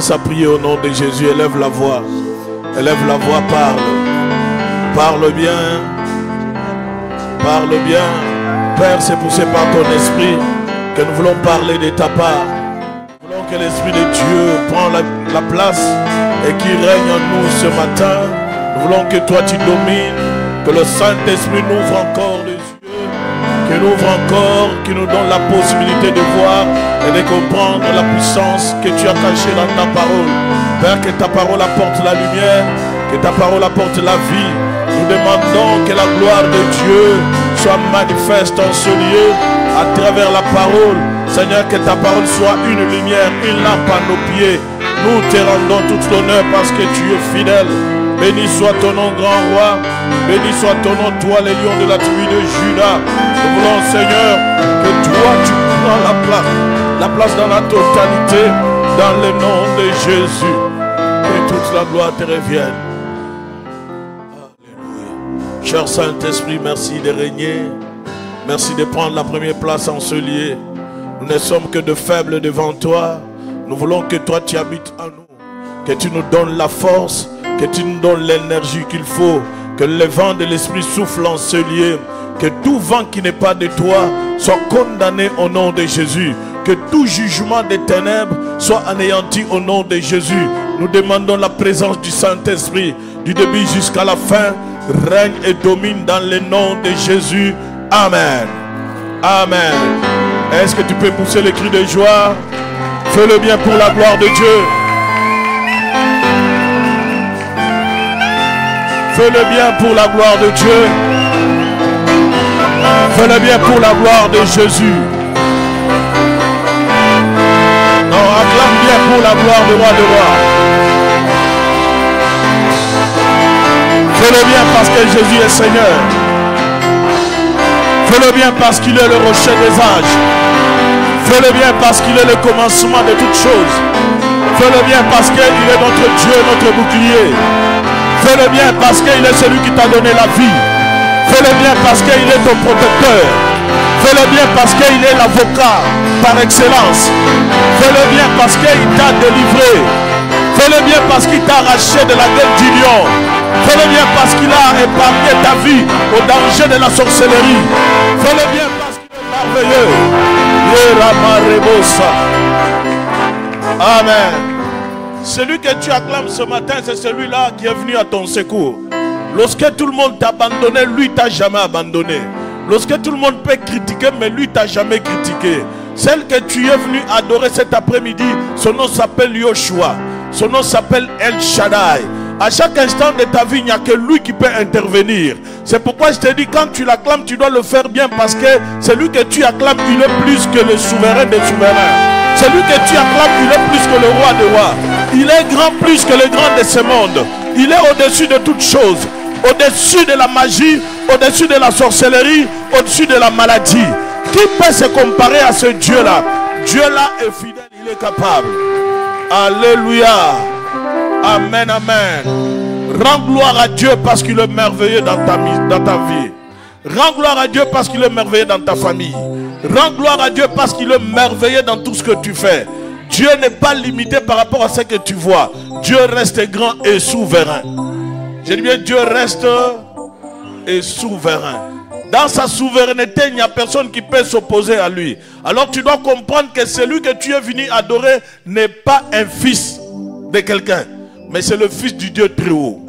À prier au nom de Jésus, élève la voix. Élève la voix, parle. Parle bien. Parle bien. Père, c'est poussé par ton esprit que nous voulons parler de ta part. Nous voulons que l'Esprit de Dieu prenne la place et qu'il règne en nous ce matin. Nous voulons que toi tu domines, que le Saint-Esprit nous ouvre encore les yeux, qu'il nous ouvre encore, qu'il nous donne la possibilité de voir et de comprendre la puissance que tu as cachée dans ta parole. Père, que ta parole apporte la lumière, que ta parole apporte la vie. Nous demandons que la gloire de Dieu soit manifeste en ce lieu à travers la parole. Seigneur, que ta parole soit une lumière, une lampe à nos pieds. Nous te rendons tout l'honneur parce que tu es fidèle. Béni soit ton nom, grand roi. Béni soit ton nom, toi, les lions de la tribu de Juda. Nous voulons, Seigneur, que toi, tu prends la place dans la totalité, dans le nom de Jésus. Que toute la gloire te revienne. Alléluia. Cher Saint-Esprit, merci de régner. Merci de prendre la première place en ce lieu. Nous ne sommes que de faibles devant toi. Nous voulons que toi, tu habites en nous. Que tu nous donnes la force, que tu nous donnes l'énergie qu'il faut. Que le vent de l'Esprit souffle en ce lieu. Que tout vent qui n'est pas de toi soit condamné au nom de Jésus. Que tout jugement des ténèbres soit anéanti au nom de Jésus. Nous demandons la présence du Saint-Esprit du début jusqu'à la fin. Règne et domine dans le nom de Jésus. Amen. Amen. Est-ce que tu peux pousser le cri de joie? Fais-le bien pour la gloire de Dieu. Fais-le bien pour la gloire de Dieu. Fais-le bien pour la gloire de Jésus. Non, acclame bien pour la gloire du roi de rois. Fais-le bien parce que Jésus est Seigneur. Fais-le bien parce qu'il est le rocher des âges. Fais-le bien parce qu'il est le commencement de toutes choses. Fais-le bien parce qu'il est notre Dieu, notre bouclier. Fais-le bien parce qu'il est celui qui t'a donné la vie. Fais-le bien parce qu'il est ton protecteur. Fais-le bien parce qu'il est l'avocat par excellence. Fais-le bien parce qu'il t'a délivré. Fais-le bien parce qu'il t'a arraché de la gueule du lion. Fais-le bien parce qu'il a épargné ta vie au danger de la sorcellerie. Fais-le bien parce qu'il est merveilleux. Amen. Celui que tu acclames ce matin, c'est celui-là qui est venu à ton secours. Lorsque tout le monde t'a abandonné, lui t'a jamais abandonné. Lorsque tout le monde peut critiquer, mais lui t'a jamais critiqué. Celle que tu es venu adorer cet après-midi, son nom s'appelle Yoshua. Son nom s'appelle El Shaddai. À chaque instant de ta vie, il n'y a que lui qui peut intervenir. C'est pourquoi je te dis, quand tu l'acclames, tu dois le faire bien, parce que celui que tu acclames, il est plus que le souverain des souverains. Celui que tu acclames, il est plus que le roi des rois. Il est grand plus que le grand de ce monde. Il est au-dessus de toutes choses. Au-dessus de la magie, au-dessus de la sorcellerie, au-dessus de la maladie. Qui peut se comparer à ce Dieu-là? Dieu-là est fidèle, il est capable. Alléluia. Amen, amen. Rends gloire à Dieu parce qu'il est merveilleux dans ta vie. Rends gloire à Dieu parce qu'il est merveilleux dans ta famille. Rends gloire à Dieu parce qu'il est merveilleux dans tout ce que tu fais. Dieu n'est pas limité par rapport à ce que tu vois. Dieu reste grand et souverain. Je dis bien, Dieu reste et souverain. Dans sa souveraineté, il n'y a personne qui peut s'opposer à lui. Alors tu dois comprendre que celui que tu es venu adorer n'est pas un fils de quelqu'un, mais c'est le fils du Dieu très haut.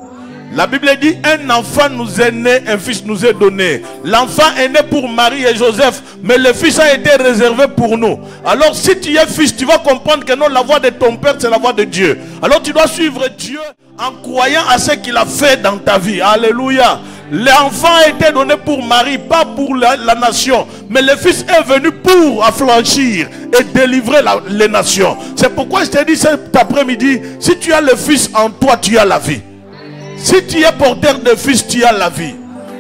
La Bible dit, un enfant nous est né, un fils nous est donné. L'enfant est né pour Marie et Joseph, mais le fils a été réservé pour nous. Alors si tu es fils, tu vas comprendre que non, la voix de ton père, c'est la voix de Dieu. Alors tu dois suivre Dieu en croyant à ce qu'il a fait dans ta vie. Alléluia. L'enfant a été donné pour Marie, pas pour la nation. Mais le fils est venu pour affranchir et délivrer les nations. C'est pourquoi je t'ai dit cet après-midi, si tu as le fils en toi, tu as la vie. Si tu es porteur de fils, tu as la vie.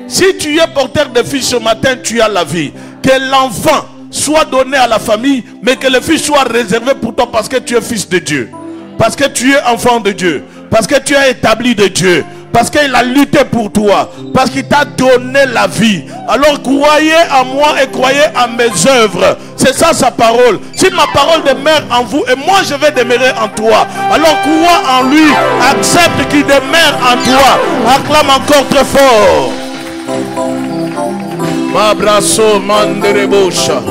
Si tu es porteur de fils ce matin, tu as la vie. Que l'enfant soit donné à la famille, mais que le fils soit réservé pour toi parce que tu es fils de Dieu. Parce que tu es enfant de Dieu. Parce que tu es établi de Dieu. parce qu'il a lutté pour toi, parce qu'il t'a donné la vie. Alors croyez en moi et croyez en mes œuvres. C'est ça sa parole. Si ma parole demeure en vous et moi je vais demeurer en toi, alors crois en lui, accepte qu'il demeure en toi. Acclame encore très fort. M'abrasso manderebosha.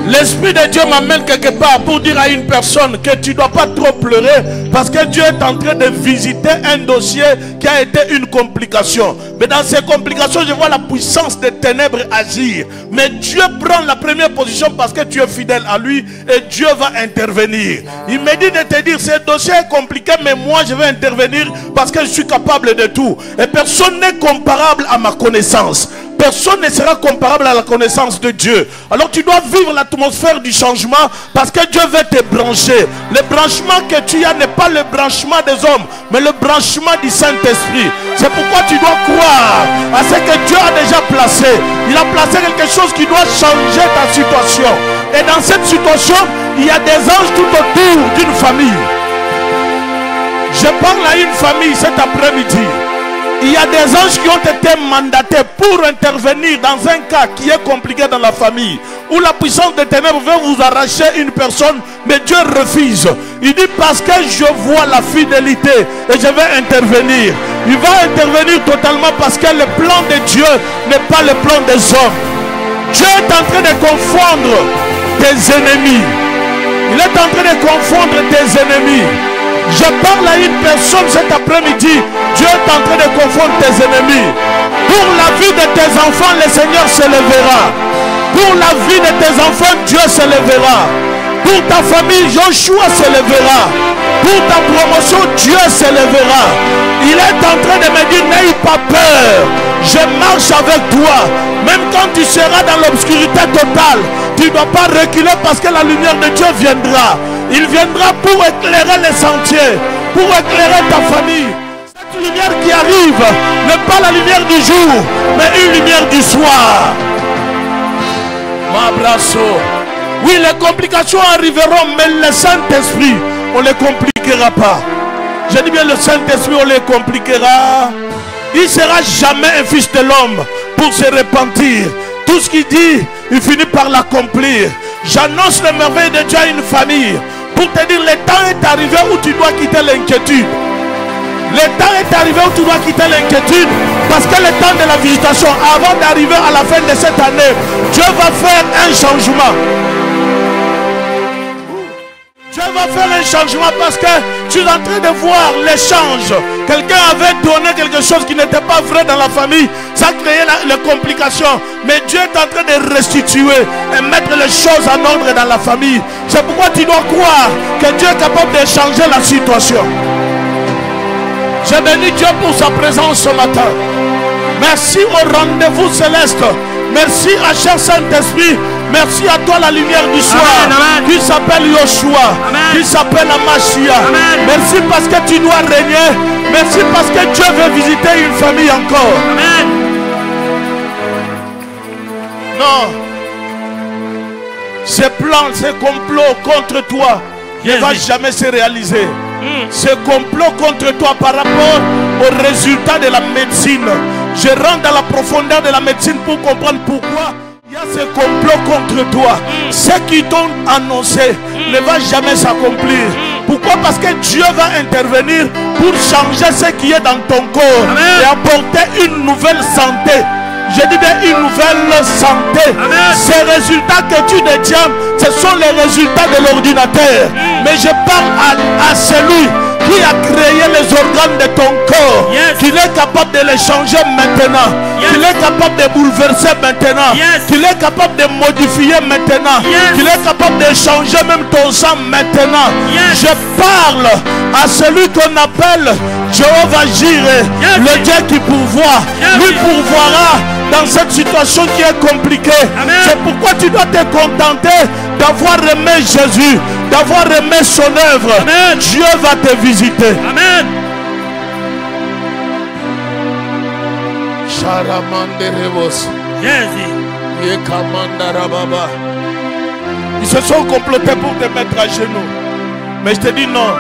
L'Esprit de Dieu m'amène quelque part pour dire à une personne que tu ne dois pas trop pleurer parce que Dieu est en train de visiter un dossier qui a été une complication. Mais dans ces complications, je vois la puissance des ténèbres agir. Mais Dieu prend la première position parce que tu es fidèle à lui et Dieu va intervenir. Il me dit de te dire, ce dossier est compliqué, mais moi je vais intervenir parce que je suis capable de tout. Et personne n'est comparable à ma connaissance. Personne ne sera comparable à la connaissance de Dieu. Alors tu dois vivre l'atmosphère du changement parce que Dieu veut te brancher. Le branchement que tu as n'est pas le branchement des hommes, mais le branchement du Saint-Esprit. C'est pourquoi tu dois croire à ce que Dieu a déjà placé. Il a placé quelque chose qui doit changer ta situation. Et dans cette situation, il y a des anges tout autour d'une famille. Je parle à une famille cet après-midi. Il y a des anges qui ont été mandatés pour intervenir dans un cas qui est compliqué dans la famille, où la puissance des ténèbres veut vous arracher une personne, mais Dieu refuse. Il dit parce que je vois la fidélité et je vais intervenir. Il va intervenir totalement parce que le plan de Dieu n'est pas le plan des hommes. Dieu est en train de confondre tes ennemis. Il est en train de confondre tes ennemis. Je parle à une personne cet après-midi. Dieu est en train de confondre tes ennemis. Pour la vie de tes enfants, le Seigneur se lèvera. Pour la vie de tes enfants, Dieu se lèvera. Pour ta famille, Joshua se lèvera. Pour ta promotion, Dieu se lèvera. Il est en train de me dire, n'aie pas peur. Je marche avec toi. Même quand tu seras dans l'obscurité totale, tu ne dois pas reculer parce que la lumière de Dieu viendra. Il viendra pour éclairer les sentiers, pour éclairer ta famille. Cette lumière qui arrive n'est pas la lumière du jour, mais une lumière du soir. M'abrasso. Oui, les complications arriveront, mais le Saint-Esprit, on ne les compliquera pas. Je dis bien le Saint-Esprit, on les compliquera. Il ne sera jamais un fils de l'homme pour se repentir. Tout ce qu'il dit, il finit par l'accomplir. J'annonce les merveilles de Dieu à une famille pour te dire, le temps est arrivé où tu dois quitter l'inquiétude. Le temps est arrivé où tu dois quitter l'inquiétude parce que le temps de la visitation, avant d'arriver à la fin de cette année, Dieu va faire un changement. Dieu va faire un changement parce que tu es en train de voir l'échange. Quelqu'un avait donné quelque chose qui n'était pas vrai dans la famille. Ça a créé les complications. Mais Dieu est en train de restituer et mettre les choses en ordre dans la famille. C'est pourquoi tu dois croire que Dieu est capable de changer la situation. Je bénis Dieu pour sa présence ce matin. Merci au rendez-vous céleste. Merci à cher Saint-Esprit. Merci à toi la lumière du soir. Amen. Qui s'appelle Yoshua. Amen. Qui s'appelle Amashia. Amen. Merci parce que tu dois régner. Merci parce que Dieu veut visiter une famille encore. Amen. Non. Ces plans, ces complots contre toi ne vont jamais se réaliser. Ce complot contre toi par rapport au résultat de la médecine. Je rentre dans la profondeur de la médecine pour comprendre pourquoi il y a ce complot contre toi. Ce qui t'ont annoncé ne va jamais s'accomplir. Pourquoi? Parce que Dieu va intervenir pour changer ce qui est dans ton corps. Amen. Et apporter une nouvelle santé. Je dis bien une nouvelle santé. Amen. Ces résultats que tu détiens, ce sont les résultats de l'ordinateur. Mais je parle à celui qui a créé les organes de ton corps, qu'il est capable de les changer maintenant, qu'il est capable de bouleverser maintenant, qu'il est capable de modifier maintenant, qu'il est capable de changer même ton sang maintenant. Je parle à celui qu'on appelle Jéhovah Jireh, le Dieu qui pourvoit. Lui pourvoira dans cette situation qui est compliquée. C'est pourquoi tu dois te contenter d'avoir aimé Jésus, d'avoir aimé son œuvre. Amen. Dieu va te visiter. Amen. Ils se sont complotés pour te mettre à genoux. Mais je te dis non,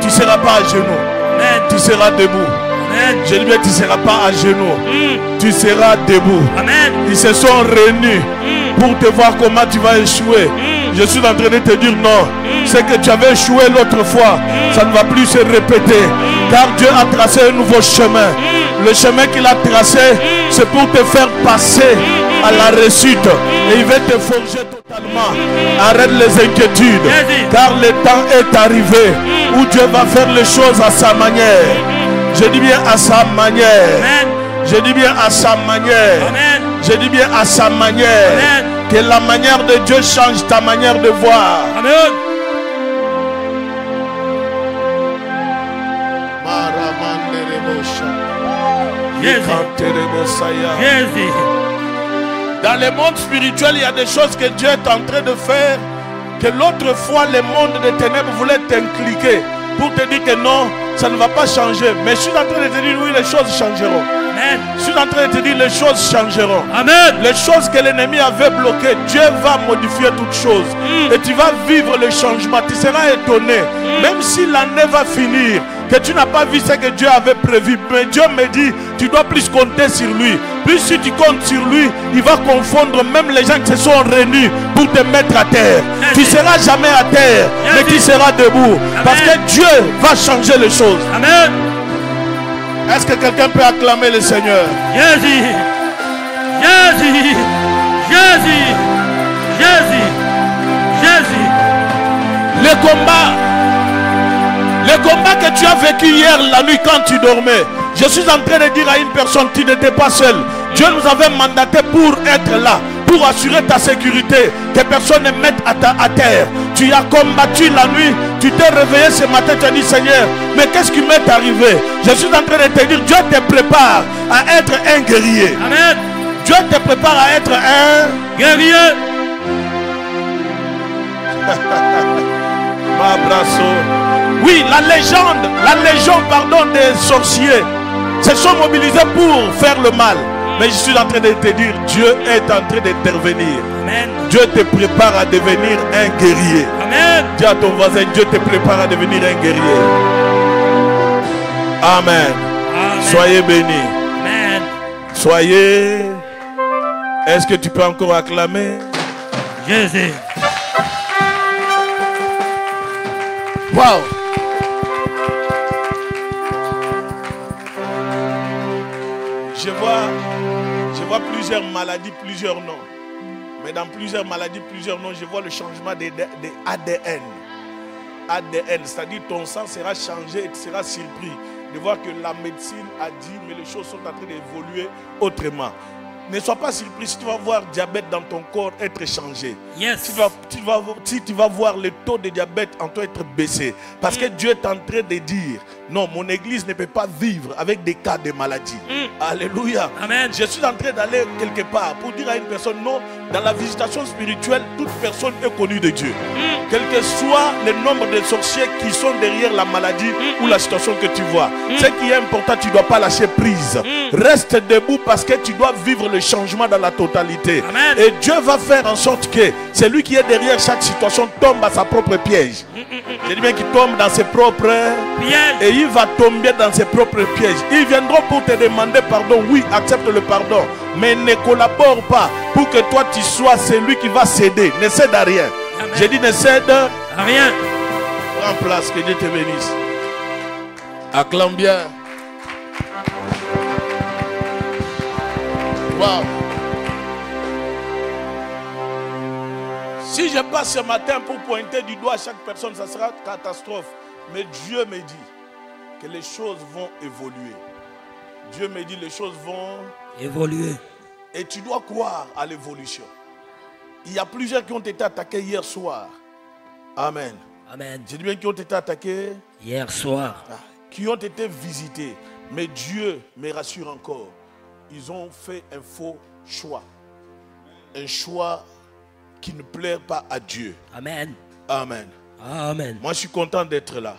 tu ne seras pas à genoux. Amen. Tu seras debout. Amen. Je dis bien, tu ne seras pas à genoux. Tu seras debout. Amen. Ils se sont réunis pour te voir comment tu vas échouer. Je suis en train de te dire non. C'est que tu avais échoué l'autre fois. Ça ne va plus se répéter. Car Dieu a tracé un nouveau chemin. Le chemin qu'il a tracé, c'est pour te faire passer à la réussite. Et il va te forger totalement. Arrête les inquiétudes. Car le temps est arrivé où Dieu va faire les choses à sa manière. Je dis bien à sa manière. Je dis bien à sa manière. Je dis bien à sa manière. Que la manière de Dieu change ta manière de voir. Amen. Jésus. Dans le monde spirituel, il y a des choses que Dieu est en train de faire, que l'autre fois le monde des ténèbres voulait t'inculquer pour te dire que non, ça ne va pas changer. Mais je suis en train de te dire oui, les choses changeront. Amen. Je suis en train de te dire les choses changeront. Amen. Les choses que l'ennemi avait bloquées, Dieu va modifier toutes choses. Et tu vas vivre le changement. Tu seras étonné. Même si l'année va finir, que tu n'as pas vu ce que Dieu avait prévu. Mais Dieu me dit, tu dois plus compter sur lui. Plus si tu comptes sur lui, il va confondre même les gens qui se sont réunis pour te mettre à terre. Tu ne seras jamais à terre, mais tu seras debout. Parce que Dieu va changer les choses. Amen. Est-ce que quelqu'un peut acclamer le Seigneur? Jésus. Jésus. Jésus. Jésus. Jésus. Le combat que tu as vécu hier la nuit quand tu dormais, je suis en train de dire à une personne, tu n'étais pas seul. Dieu nous avait mandaté pour être là, pour assurer ta sécurité, que personne ne mette à terre. Tu as combattu la nuit, tu t'es réveillé ce matin, tu as dit Seigneur, mais qu'est-ce qui m'est arrivé? Je suis en train de te dire, Dieu te prépare à être un guerrier. Amen. Dieu te prépare à être un guerrier. Oui, la légion des sorciers se sont mobilisés pour faire le mal. Mais je suis en train de te dire, Dieu est en train d'intervenir. Dieu te prépare à devenir un guerrier. Amen. Dis à ton voisin, Dieu te prépare à devenir un guerrier. Amen. Amen. Soyez bénis. Amen. Soyez. Est-ce que tu peux encore acclamer? Jésus. Wow. Je vois plusieurs maladies, plusieurs noms. Mais dans plusieurs maladies, plusieurs noms, je vois le changement des ADN. ADN, c'est-à-dire ton sang sera changé et tu seras surpris de voir que la médecine a dit, mais les choses sont en train d'évoluer autrement. Ne sois pas surpris si tu vas voir diabète dans ton corps être changé. Yes. Si tu vas voir le taux de diabète en toi être baissé. Parce que Dieu est en train de dire, non, mon église ne peut pas vivre avec des cas de maladie. Alléluia. Amen. Je suis en train d'aller quelque part pour dire à une personne, non, dans la visitation spirituelle, toute personne est connue de Dieu. Quel que soit le nombre de sorciers qui sont derrière la maladie ou la situation que tu vois. Ce qui est important, tu ne dois pas lâcher prise. Reste debout parce que tu dois vivre le changement dans la totalité. Amen. Et Dieu va faire en sorte que celui qui est derrière chaque situation tombe à sa propre piège. Je dis bien qu'il tombe dans ses propres pièges. Et il va tomber dans ses propres pièges. Ils viendront pour te demander pardon. Oui, accepte le pardon. Mais ne collabore pas pour que toi tu sois celui qui va céder. Ne cède à rien. Amen. J'ai dit ne cède à rien. Prends place, que Dieu te bénisse. Acclame bien. Wow. Si je passe ce matin pour pointer du doigt à chaque personne, ça sera catastrophe. Mais Dieu me dit que les choses vont évoluer. Dieu me dit les choses vont évoluer. Et tu dois croire à l'évolution. Il y a plusieurs qui ont été attaqués hier soir. Amen. Amen. J'ai dit bien qui ont été attaqués hier soir. Qui ont été visités. Mais Dieu me rassure encore. Ils ont fait un faux choix. Un choix qui ne plaît pas à Dieu. Amen. Amen. Amen. Moi, je suis content d'être là.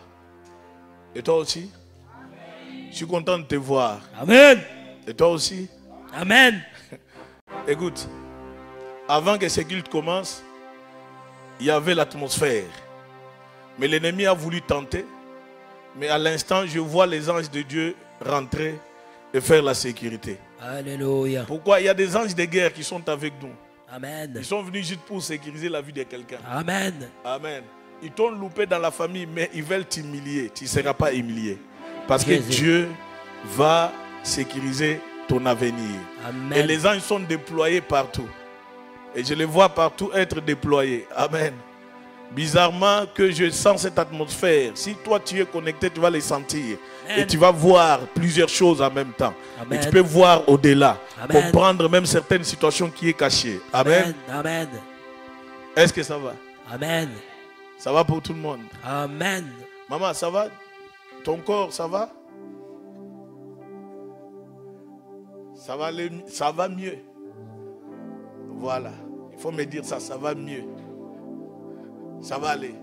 Et toi aussi? Amen. Je suis content de te voir. Amen. Et toi aussi? Amen. Écoute, avant que ce culte commence, il y avait l'atmosphère. Mais l'ennemi a voulu tenter. Mais à l'instant, je vois les anges de Dieu rentrer et faire la sécurité. Alléluia. Pourquoi? Il y a des anges de guerre qui sont avec nous. Amen. Ils sont venus juste pour sécuriser la vie de quelqu'un. Amen. Amen. Ils t'ont loupé dans la famille, mais ils veulent t'humilier. Tu ne seras pas humilié. Parce que Jésus. Dieu va sécuriser ton avenir. Amen. Et les anges sont déployés partout. Et je les vois partout être déployés. Amen. Bizarrement que je sens cette atmosphère. Si toi tu es connecté, tu vas les sentir. Amen. Et tu vas voir plusieurs choses en même temps. Amen. Et tu peux voir au-delà. Amen. Comprendre même certaines situations qui est cachées. Amen. Amen. Est-ce que ça va? Amen. Ça va pour tout le monde? Amen. Maman, ça va? Ton corps, ça va? Ça va mieux. Voilà. Il faut me dire ça, ça va mieux. Ça va aller.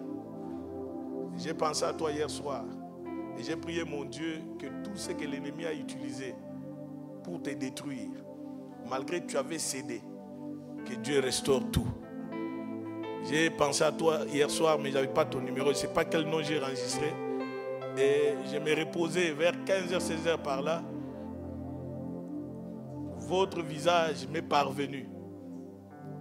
J'ai pensé à toi hier soir. Et j'ai prié mon Dieu que tout ce que l'ennemi a utilisé pour te détruire, malgré que tu avais cédé, que Dieu restaure tout. J'ai pensé à toi hier soir, mais je n'avais pas ton numéro. Je ne sais pas quel nom j'ai enregistré. Et je me reposais vers 15h, 16h par là. Votre visage m'est parvenu.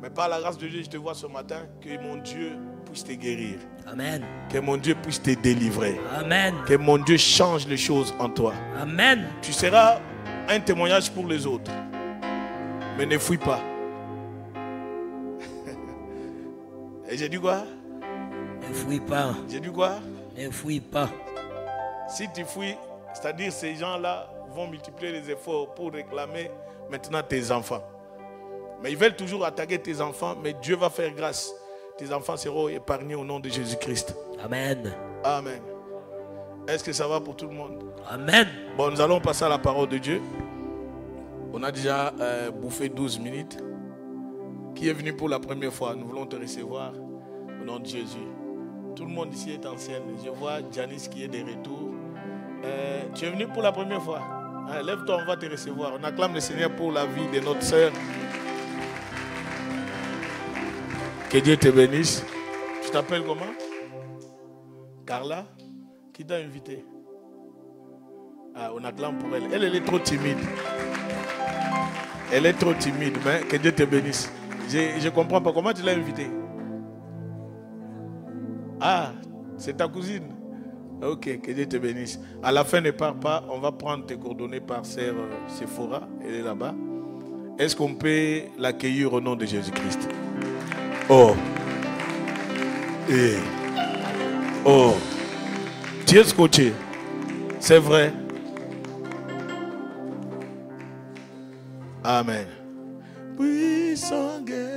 Mais par la grâce de Dieu, je te vois ce matin, que mon Dieu puisse te guérir. Amen. Que mon Dieu puisse te délivrer. Amen. Que mon Dieu change les choses en toi. Amen. Tu seras un témoignage pour les autres. Mais ne fuis pas. Et j'ai dit quoi? Ne fuis pas. J'ai dit quoi? Ne fuis pas. Si tu fuis, c'est-à-dire ces gens-là vont multiplier les efforts pour réclamer maintenant tes enfants. Mais ils veulent toujours attaquer tes enfants, mais Dieu va faire grâce. Tes enfants seront épargnés au nom de Jésus-Christ. Amen. Amen. Est-ce que ça va pour tout le monde? Amen. Bon, nous allons passer à la parole de Dieu. On a déjà bouffé 12 minutes. Qui est venu pour la première fois? Nous voulons te recevoir au nom de Jésus. Tout le monde ici est ancien. Je vois Janice qui est de retour. Tu es venu pour la première fois? Lève-toi, on va te recevoir. On acclame le Seigneur pour la vie de notre sœur. Que Dieu te bénisse. Tu t'appelles comment? Carla? Qui t'a invité? On acclame pour elle. Elle est trop timide. Elle est trop timide, mais que Dieu te bénisse. Je ne comprends pas. Comment tu l'as invitée? Ah, c'est ta cousine. Ok, que Dieu te bénisse. À la fin, ne pars pas. On va prendre tes coordonnées par sœur Sephora. Elle est là-bas. Est-ce qu'on peut l'accueillir au nom de Jésus-Christ? Oh. Oh. Tu es scotché. C'est vrai. Amen. Puissant guerrier.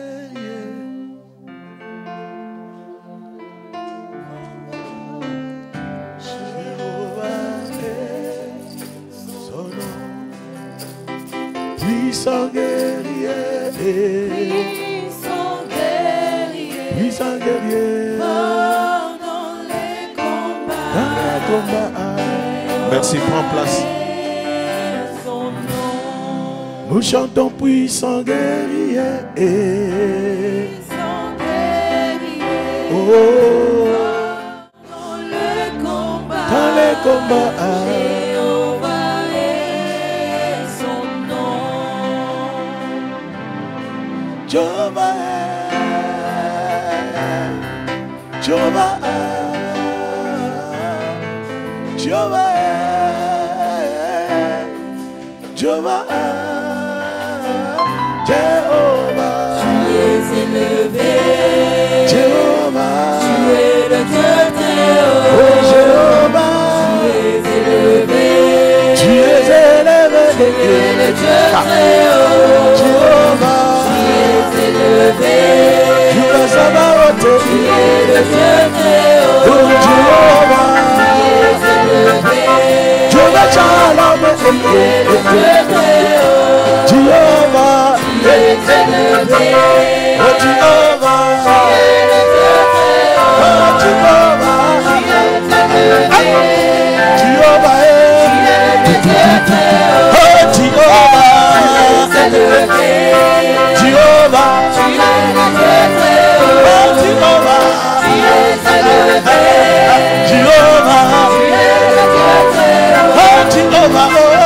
Puissant guerrier, puissant guerrier, puissant guerrier, dans les combats, Merci, prends place. son nom, Nous chantons puissant guerrier, puissant guerrier, oh, dans le combat, dans les combats, Jéhovah est son nom. Jéhovah, Jéhovah, Jéhovah, Jéhovah, Jéhovah, Tu es élevé, Jéhovah, tu es le Dieu très oh haut, Jéhovah, tu es élevé, tu es élevé, tu es le Dieu très haut, Jéhovah, tu es élevé, tu es Sabaoth, tu es le Dieu très haut, oh Jéhovah, tu es élevé, Jéhovah Shalom, tu es le Dieu très haut, Jéhovah, tu es élevé, oh Jéhovah, tu es le Dieu très haut, oh Jéhovah, tu es élevé, Jéhovah, tu es le Dieu très haut, oh Jéhovah, tu es élevé, Jéhovah, tu es le Dieu très haut, oh Jéhovah, tu es élevé, Jéhovah, tu es le Dieu très haut, oh Jéhovah, oh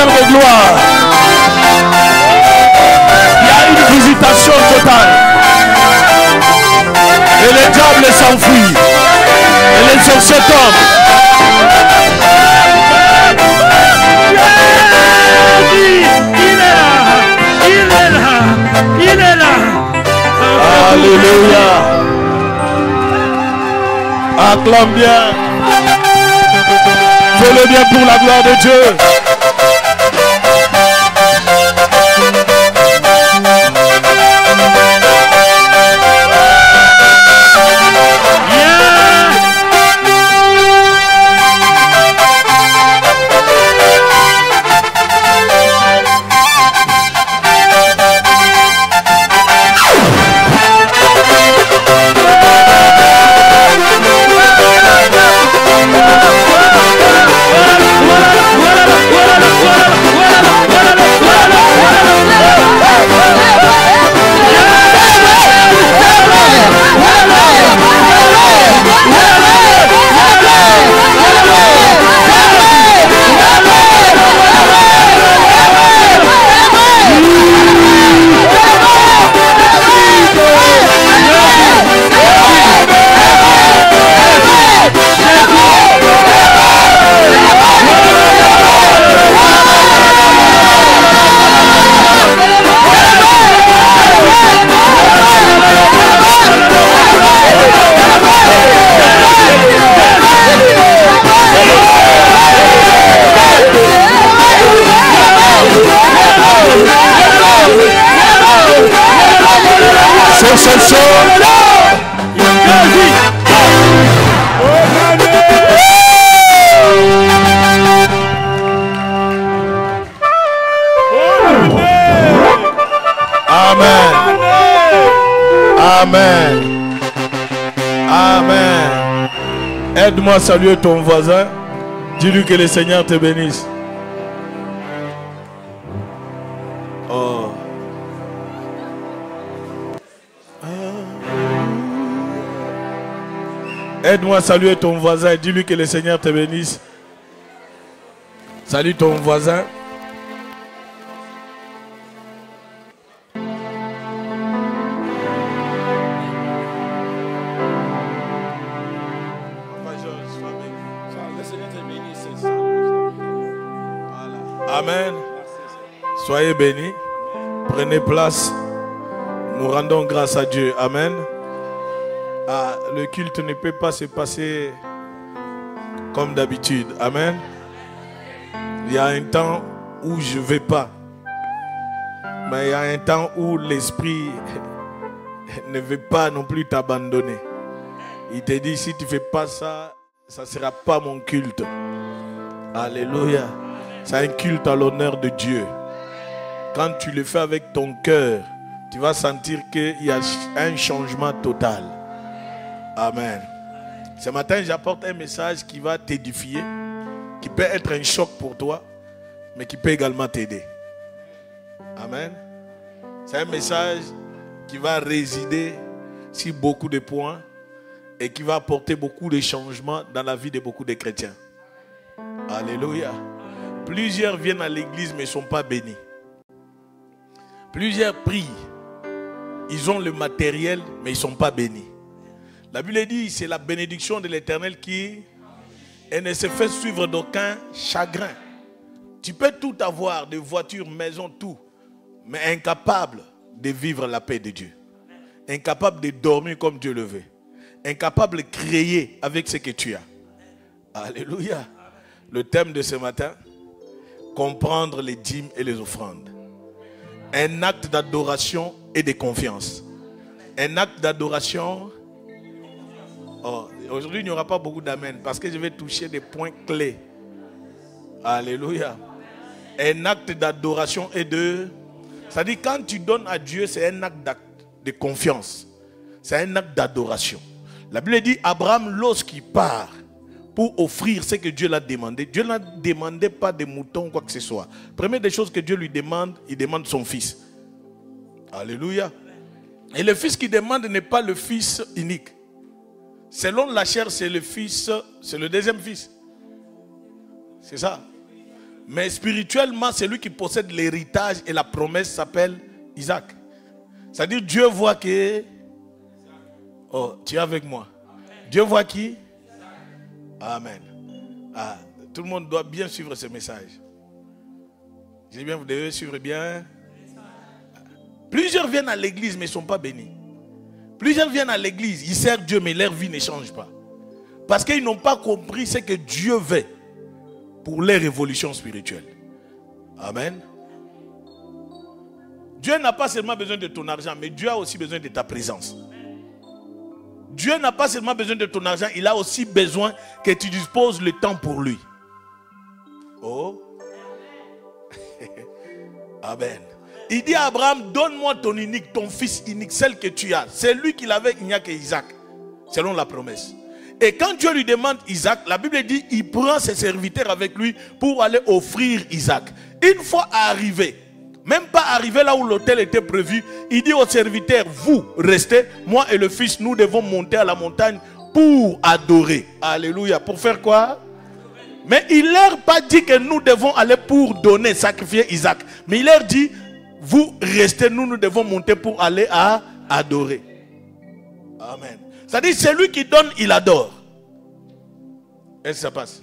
Seigneur de gloire. Il y a une visitation totale. Et le diable s'enfuit. Et les sorciers tombent. Il est là. Alléluia. Acclame bien. Fais-le bien pour la gloire de Dieu. Amen. Amen. Aide-moi à saluer ton voisin. Dis-lui que le Seigneur te bénisse. Oh. Aide-moi à saluer ton voisin. Dis-lui que le Seigneur te bénisse. Salue ton voisin. Amen. Soyez bénis. Prenez place. Nous rendons grâce à Dieu. Amen. Ah, le culte ne peut pas se passer comme d'habitude. Amen. Il y a un temps où je ne vais pas. Mais il y a un temps où l'esprit ne veut pas non plus t'abandonner. Il te dit, si tu ne fais pas ça, ça ne sera pas mon culte. Alléluia. C'est un culte à l'honneur de Dieu. Quand tu le fais avec ton cœur, tu vas sentir qu'il y a un changement total. Amen. Ce matin, j'apporte un message qui va t'édifier, qui peut être un choc pour toi, mais qui peut également t'aider. Amen. C'est un message qui va résider sur beaucoup de points et qui va apporter beaucoup de changements dans la vie de beaucoup de chrétiens. Alléluia. Plusieurs viennent à l'église mais ne sont pas bénis. Plusieurs prient. Ils ont le matériel mais ils ne sont pas bénis. La Bible dit c'est la bénédiction de l'Éternel qui et ne se fait suivre d'aucun chagrin. Tu peux tout avoir, des voitures, maisons, tout, mais incapable de vivre la paix de Dieu. Incapable de dormir comme Dieu le veut. Incapable de créer avec ce que tu as. Alléluia. Le thème de ce matin, comprendre les dîmes et les offrandes. Un acte d'adoration et de confiance. Un acte d'adoration. Oh, aujourd'hui, il n'y aura pas beaucoup d'amen parce que je vais toucher des points clés. Alléluia. Un acte d'adoration et de... C'est-à-dire quand tu donnes à Dieu, c'est un acte de confiance. C'est un acte d'adoration. La Bible dit, Abraham, lorsqu'il part pour offrir ce que Dieu l'a demandé, Dieu n'a demandé pas de moutons ou quoi que ce soit. Première des choses que Dieu lui demande, il demande son fils. Alléluia. Et le fils qu'il demande n'est pas le fils unique. Selon la chair, c'est le fils, c'est le deuxième fils. C'est ça. Mais spirituellement, c'est lui qui possède l'héritage et la promesse s'appelle Isaac. C'est-à-dire Dieu voit que... Oh, tu es avec moi. Dieu voit qui? Amen. Ah, tout le monde doit bien suivre ce message. J'ai bien, vous devez suivre bien. Plusieurs viennent à l'église mais ils ne sont pas bénis. Plusieurs viennent à l'église, ils servent Dieu mais leur vie ne change pas. Parce qu'ils n'ont pas compris ce que Dieu veut pour leur évolution spirituelle. Amen. Dieu n'a pas seulement besoin de ton argent, mais Dieu a aussi besoin de ta présence. Dieu n'a pas seulement besoin de ton argent, il a aussi besoin que tu disposes le temps pour lui. Oh. Amen. Il dit à Abraham, donne-moi ton unique, ton fils unique, celle que tu as. C'est lui qui l'avait, il n'y a qu'Isaac, selon la promesse. Et quand Dieu lui demande Isaac, la Bible dit, il prend ses serviteurs avec lui pour aller offrir Isaac. Une fois arrivé, même pas arrivé là où l'autel était prévu, il dit aux serviteurs, vous restez, moi et le fils, nous devons monter à la montagne pour adorer. Alléluia. Pour faire quoi? Mais il ne leur a pas dit que nous devons aller pour donner, sacrifier Isaac. Mais il leur dit, vous restez, nous devons monter pour aller à adorer. Amen. C'est-à-dire, c'est lui qui donne, il adore. Est-ce que ça passe?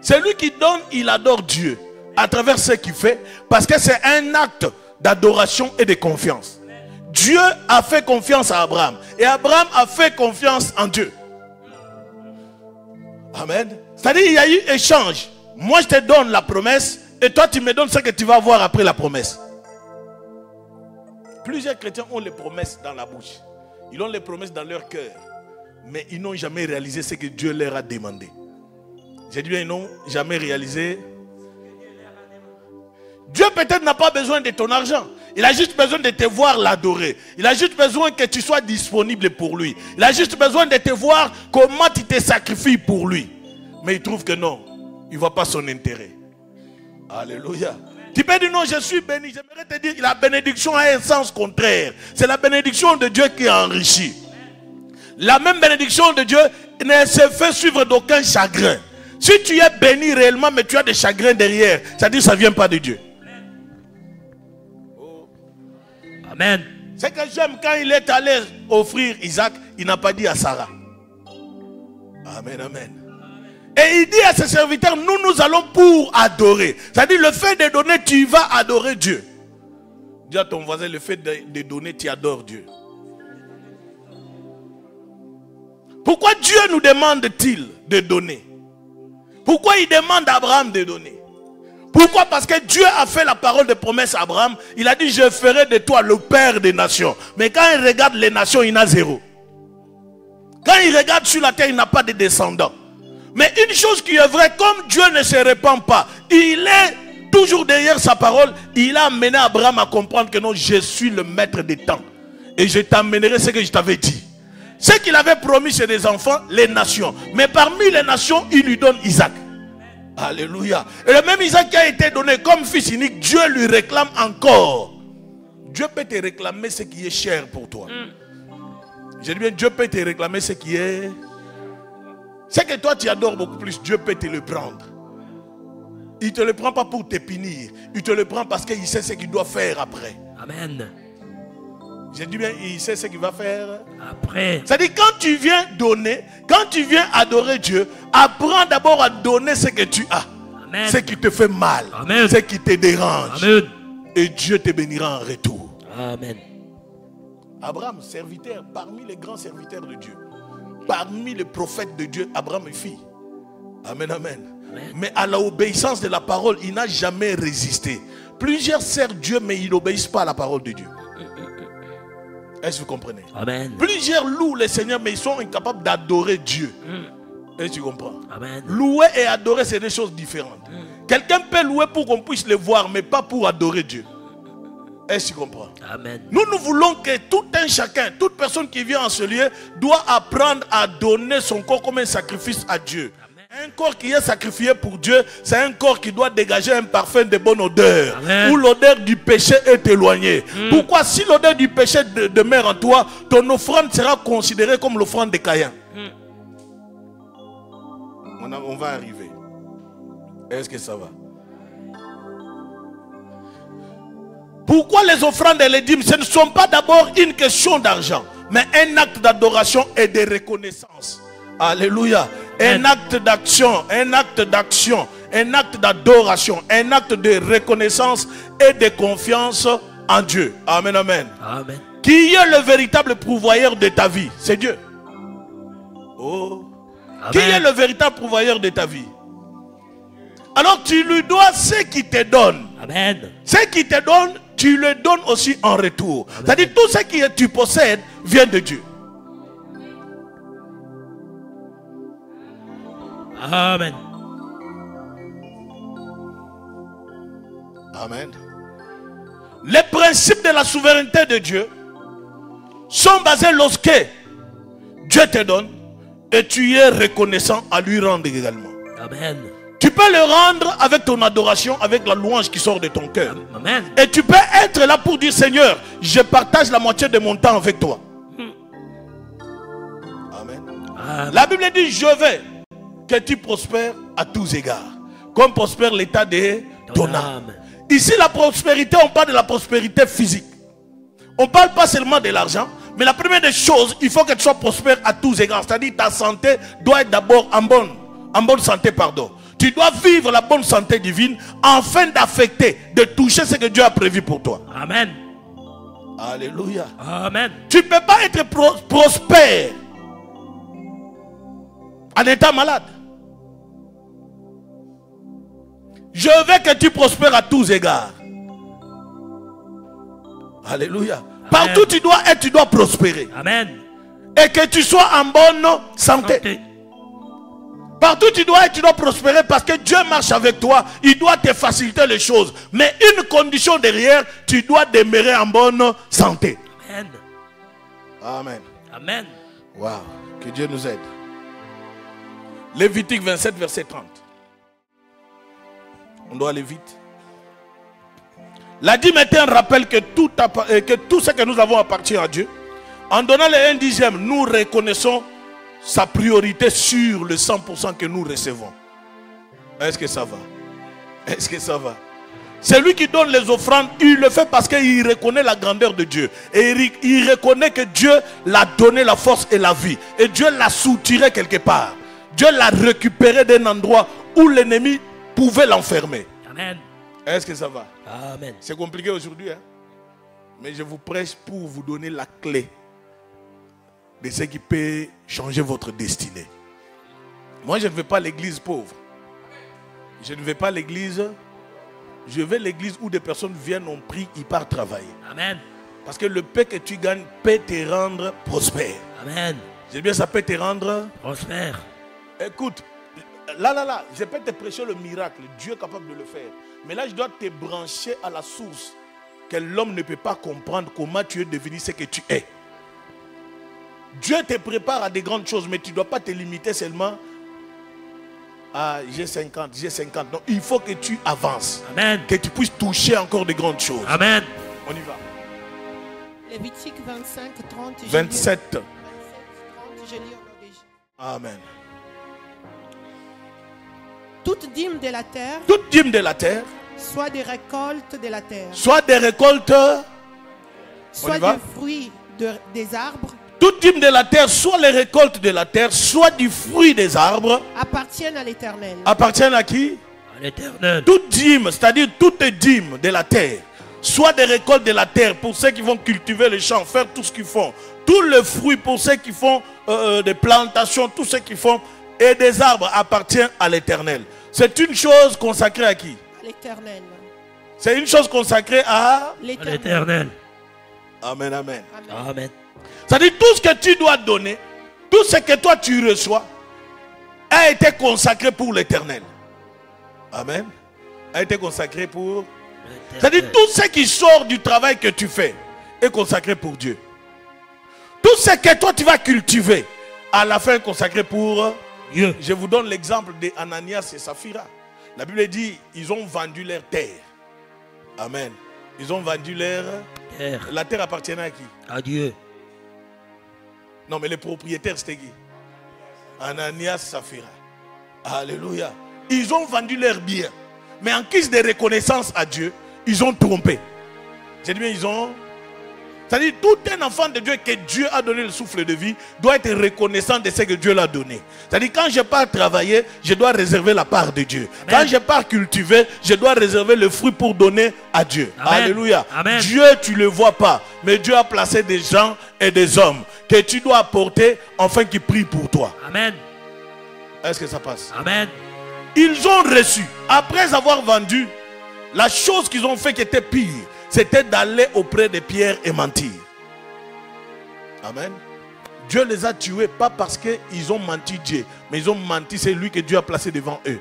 C'est lui qui donne, il adore Dieu à travers ce qu'il fait, parce que c'est un acte d'adoration et de confiance. Dieu a fait confiance à Abraham et Abraham a fait confiance en Dieu. Amen. C'est-à-dire, il y a eu échange. Moi, je te donne la promesse et toi, tu me donnes ce que tu vas avoir après la promesse. Plusieurs chrétiens ont les promesses dans la bouche. Ils ont les promesses dans leur cœur. Mais ils n'ont jamais réalisé ce que Dieu leur a demandé. J'ai dit bien, ils n'ont jamais réalisé. Dieu peut-être n'a pas besoin de ton argent. Il a juste besoin de te voir l'adorer. Il a juste besoin que tu sois disponible pour lui. Il a juste besoin de te voir comment tu te sacrifies pour lui. Mais il trouve que non, il ne voit pas son intérêt. Alléluia. Tu peux dire non, je suis béni. J'aimerais te dire, la bénédiction a un sens contraire. C'est la bénédiction de Dieu qui enrichit. La même bénédiction de Dieu ne se fait suivre d'aucun chagrin. Si tu es béni réellement, mais tu as des chagrins derrière, c'est-à-dire que ça ne vient pas de Dieu. Amen. C'est que j'aime quand il est allé offrir Isaac, il n'a pas dit à Sarah. Amen, amen. Et il dit à ses serviteurs, nous allons pour adorer. C'est-à-dire le fait de donner, tu vas adorer Dieu. Dis à ton voisin, le fait de donner, tu adores Dieu. Pourquoi Dieu nous demande-t-il de donner? Pourquoi il demande à Abraham de donner? Pourquoi? Parce que Dieu a fait la parole de promesse à Abraham. Il a dit, je ferai de toi le père des nations. Mais quand il regarde les nations, il n'a zéro. Quand il regarde sur la terre, il n'a pas de descendants. Mais une chose qui est vraie, comme Dieu ne se répand pas, il est toujours derrière sa parole. Il a amené Abraham à comprendre que non, je suis le maître des temps. Et je t'amènerai ce que je t'avais dit. Ce qu'il avait promis chez les enfants, les nations. Mais parmi les nations, il lui donne Isaac. Alléluia. Et le même Isaac qui a été donné comme fils unique, Dieu lui réclame encore. Dieu peut te réclamer ce qui est cher pour toi. Je dis bien, Dieu peut te réclamer ce qui est... Ce que toi tu adores beaucoup plus, Dieu peut te le prendre. Il ne te le prend pas pour te punir. Il te le prend parce qu'il sait ce qu'il doit faire après. Amen. Je dis bien, il sait ce qu'il va faire après. C'est-à-dire, quand tu viens donner, quand tu viens adorer Dieu, apprends d'abord à donner ce que tu as. Amen. Ce qui te fait mal. Amen. Ce qui te dérange. Amen. Et Dieu te bénira en retour. Amen. Abraham, serviteur, parmi les grands serviteurs de Dieu. Parmi les prophètes de Dieu, Abraham est fils. Amen, amen. Amen. Mais à l'obéissance de la parole, il n'a jamais résisté. Plusieurs servent Dieu, mais ils n'obéissent pas à la parole de Dieu. Est-ce que vous comprenez? Amen. Plusieurs louent le Seigneur, mais ils sont incapables d'adorer Dieu. Est-ce que tu comprends? Amen. Louer et adorer, c'est des choses différentes. Quelqu'un peut louer pour qu'on puisse le voir, mais pas pour adorer Dieu. Est-ce que tu comprends? Amen. Nous voulons que tout un chacun, toute personne qui vient en ce lieu, doit apprendre à donner son corps comme un sacrifice à Dieu. Un corps qui est sacrifié pour Dieu, c'est un corps qui doit dégager un parfum de bonne odeur. Amen. Où l'odeur du péché est éloignée. Pourquoi? Si l'odeur du péché demeure en toi, ton offrande sera considérée comme l'offrande de Caïn. On va arriver. Est-ce que ça va? Pourquoi les offrandes et les dîmes? Ce ne sont pas d'abord une question d'argent, mais un acte d'adoration et de reconnaissance. Alléluia. Un acte d'action, un acte d'action, un acte d'adoration, un acte de reconnaissance et de confiance en Dieu. Amen, amen. Amen. Qui est le véritable pourvoyeur de ta vie? C'est Dieu. Oh. Amen. Qui est le véritable pourvoyeur de ta vie? Alors tu lui dois ce qu'il te donne. Amen. Ce qu'il te donne, tu le donnes aussi en retour. C'est-à-dire tout ce que tu possèdes vient de Dieu. Amen. Amen. Les principes de la souveraineté de Dieu sont basés lorsque Dieu te donne et tu es reconnaissant à lui rendre également. Amen. Tu peux le rendre avec ton adoration, avec la louange qui sort de ton cœur. Amen. Et tu peux être là pour dire, Seigneur, je partage la moitié de mon temps avec toi. Amen. Amen. La Bible dit, je veux que tu prospères à tous égards, comme prospère l'état de ton âme. Ici, la prospérité, on parle de la prospérité physique. On ne parle pas seulement de l'argent, mais la première des choses, il faut que tu sois prospère à tous égards. C'est-à-dire ta santé doit être d'abord en bonne santé, pardon. Tu dois vivre la bonne santé divine afin d'affecter, de toucher ce que Dieu a prévu pour toi. Amen. Alléluia. Amen. Tu ne peux pas être prospère en étant malade. Je veux que tu prospères à tous égards. Alléluia. Partout où tu dois être, tu dois prospérer. Amen. Et que tu sois en bonne santé. Partout où tu dois être, tu dois prospérer parce que Dieu marche avec toi. Il doit te faciliter les choses. Mais une condition derrière, tu dois demeurer en bonne santé. Amen. Amen. Amen. Waouh. Que Dieu nous aide. Lévitique 27, verset 30. On doit aller vite. La dîme était un rappel que tout ce que nous avons appartient à Dieu. En donnant les 1/10, nous reconnaissons sa priorité sur le 100% que nous recevons. Est-ce que ça va? Est-ce que ça va? C'est lui qui donne les offrandes. Il le fait parce qu'il reconnaît la grandeur de Dieu. Et il reconnaît que Dieu l'a donné la force et la vie. Et Dieu l'a soutiré quelque part. Dieu l'a récupéré d'un endroit où l'ennemi pouvait l'enfermer. Amen. Est-ce que ça va? Amen. C'est compliqué aujourd'hui, hein? Mais je vous prêche pour vous donner la clé de ce qui peut changer votre destinée. Moi, je ne veux pas l'église pauvre. Je ne veux pas l'église. Je veux l'église où des personnes viennent, ont pris, ils partent travailler. Amen. Parce que le paix que tu gagnes peut te rendre prospère. Amen. J'aime bien, ça peut te rendre prospère. Écoute, là, je peux te prêcher le miracle. Dieu est capable de le faire. Mais là, je dois te brancher à la source que l'homme ne peut pas comprendre comment tu es devenu ce que tu es. Dieu te prépare à des grandes choses, mais tu ne dois pas te limiter seulement à j'ai 50, j'ai 50. Non, il faut que tu avances. Amen. Que tu puisses toucher encore de grandes choses. Amen. On y va. Lévitique 25, 30. 27. 30, je lis en original. Amen. Toute dîme de la terre, toute dîme de la terre, soit des récoltes de la terre, soit des récoltes, soit des fruits des arbres, toute dîme de la terre, soit les récoltes de la terre, soit du fruit des arbres, appartiennent à l'Éternel. Appartiennent à qui? À l'Éternel. Toute dîme, c'est-à-dire toute dîme de la terre, soit des récoltes de la terre pour ceux qui vont cultiver les champs, faire tout ce qu'ils font, tous les fruits pour ceux qui font des plantations, tout ce qu'ils font, et des arbres appartiennent à l'Éternel. C'est une chose consacrée à qui? À l'Éternel. C'est une chose consacrée à l'Éternel. Amen, amen. Amen. C'est-à-dire tout ce que tu dois donner, tout ce que toi tu reçois, a été consacré pour l'Éternel. Amen. A été consacré pour... C'est-à-dire tout ce qui sort du travail que tu fais est consacré pour Dieu. Tout ce que toi tu vas cultiver, à la fin est consacré pour Dieu. Je vous donne l'exemple d'Ananias et Saphira. La Bible dit, ils ont vendu leur terre. Amen. Ils ont vendu leur terre. La terre appartenait à qui? À Dieu. Non, mais les propriétaires, c'était qui? Ananias, Saphira. Alléluia. Ils ont vendu leurs biens. Mais en guise de reconnaissance à Dieu, ils ont trompé. J'ai dit bien, ils ont... C'est-à-dire, tout un enfant de Dieu que Dieu a donné le souffle de vie doit être reconnaissant de ce que Dieu l'a donné. C'est-à-dire, quand je pars travailler, je dois réserver la part de Dieu. Amen. Quand je pars cultiver, je dois réserver le fruit pour donner à Dieu. Amen. Alléluia. Amen. Dieu, tu ne le vois pas, mais Dieu a placé des gens et des hommes que tu dois apporter afin qu'ils prient pour toi. Amen. Est-ce que ça passe? Amen. Ils ont reçu, après avoir vendu, la chose qu'ils ont fait qui était pire, c'était d'aller auprès de Pierre et mentir. Amen. Dieu les a tués, pas parce qu'ils ont menti Dieu, mais ils ont menti, c'est lui que Dieu a placé devant eux.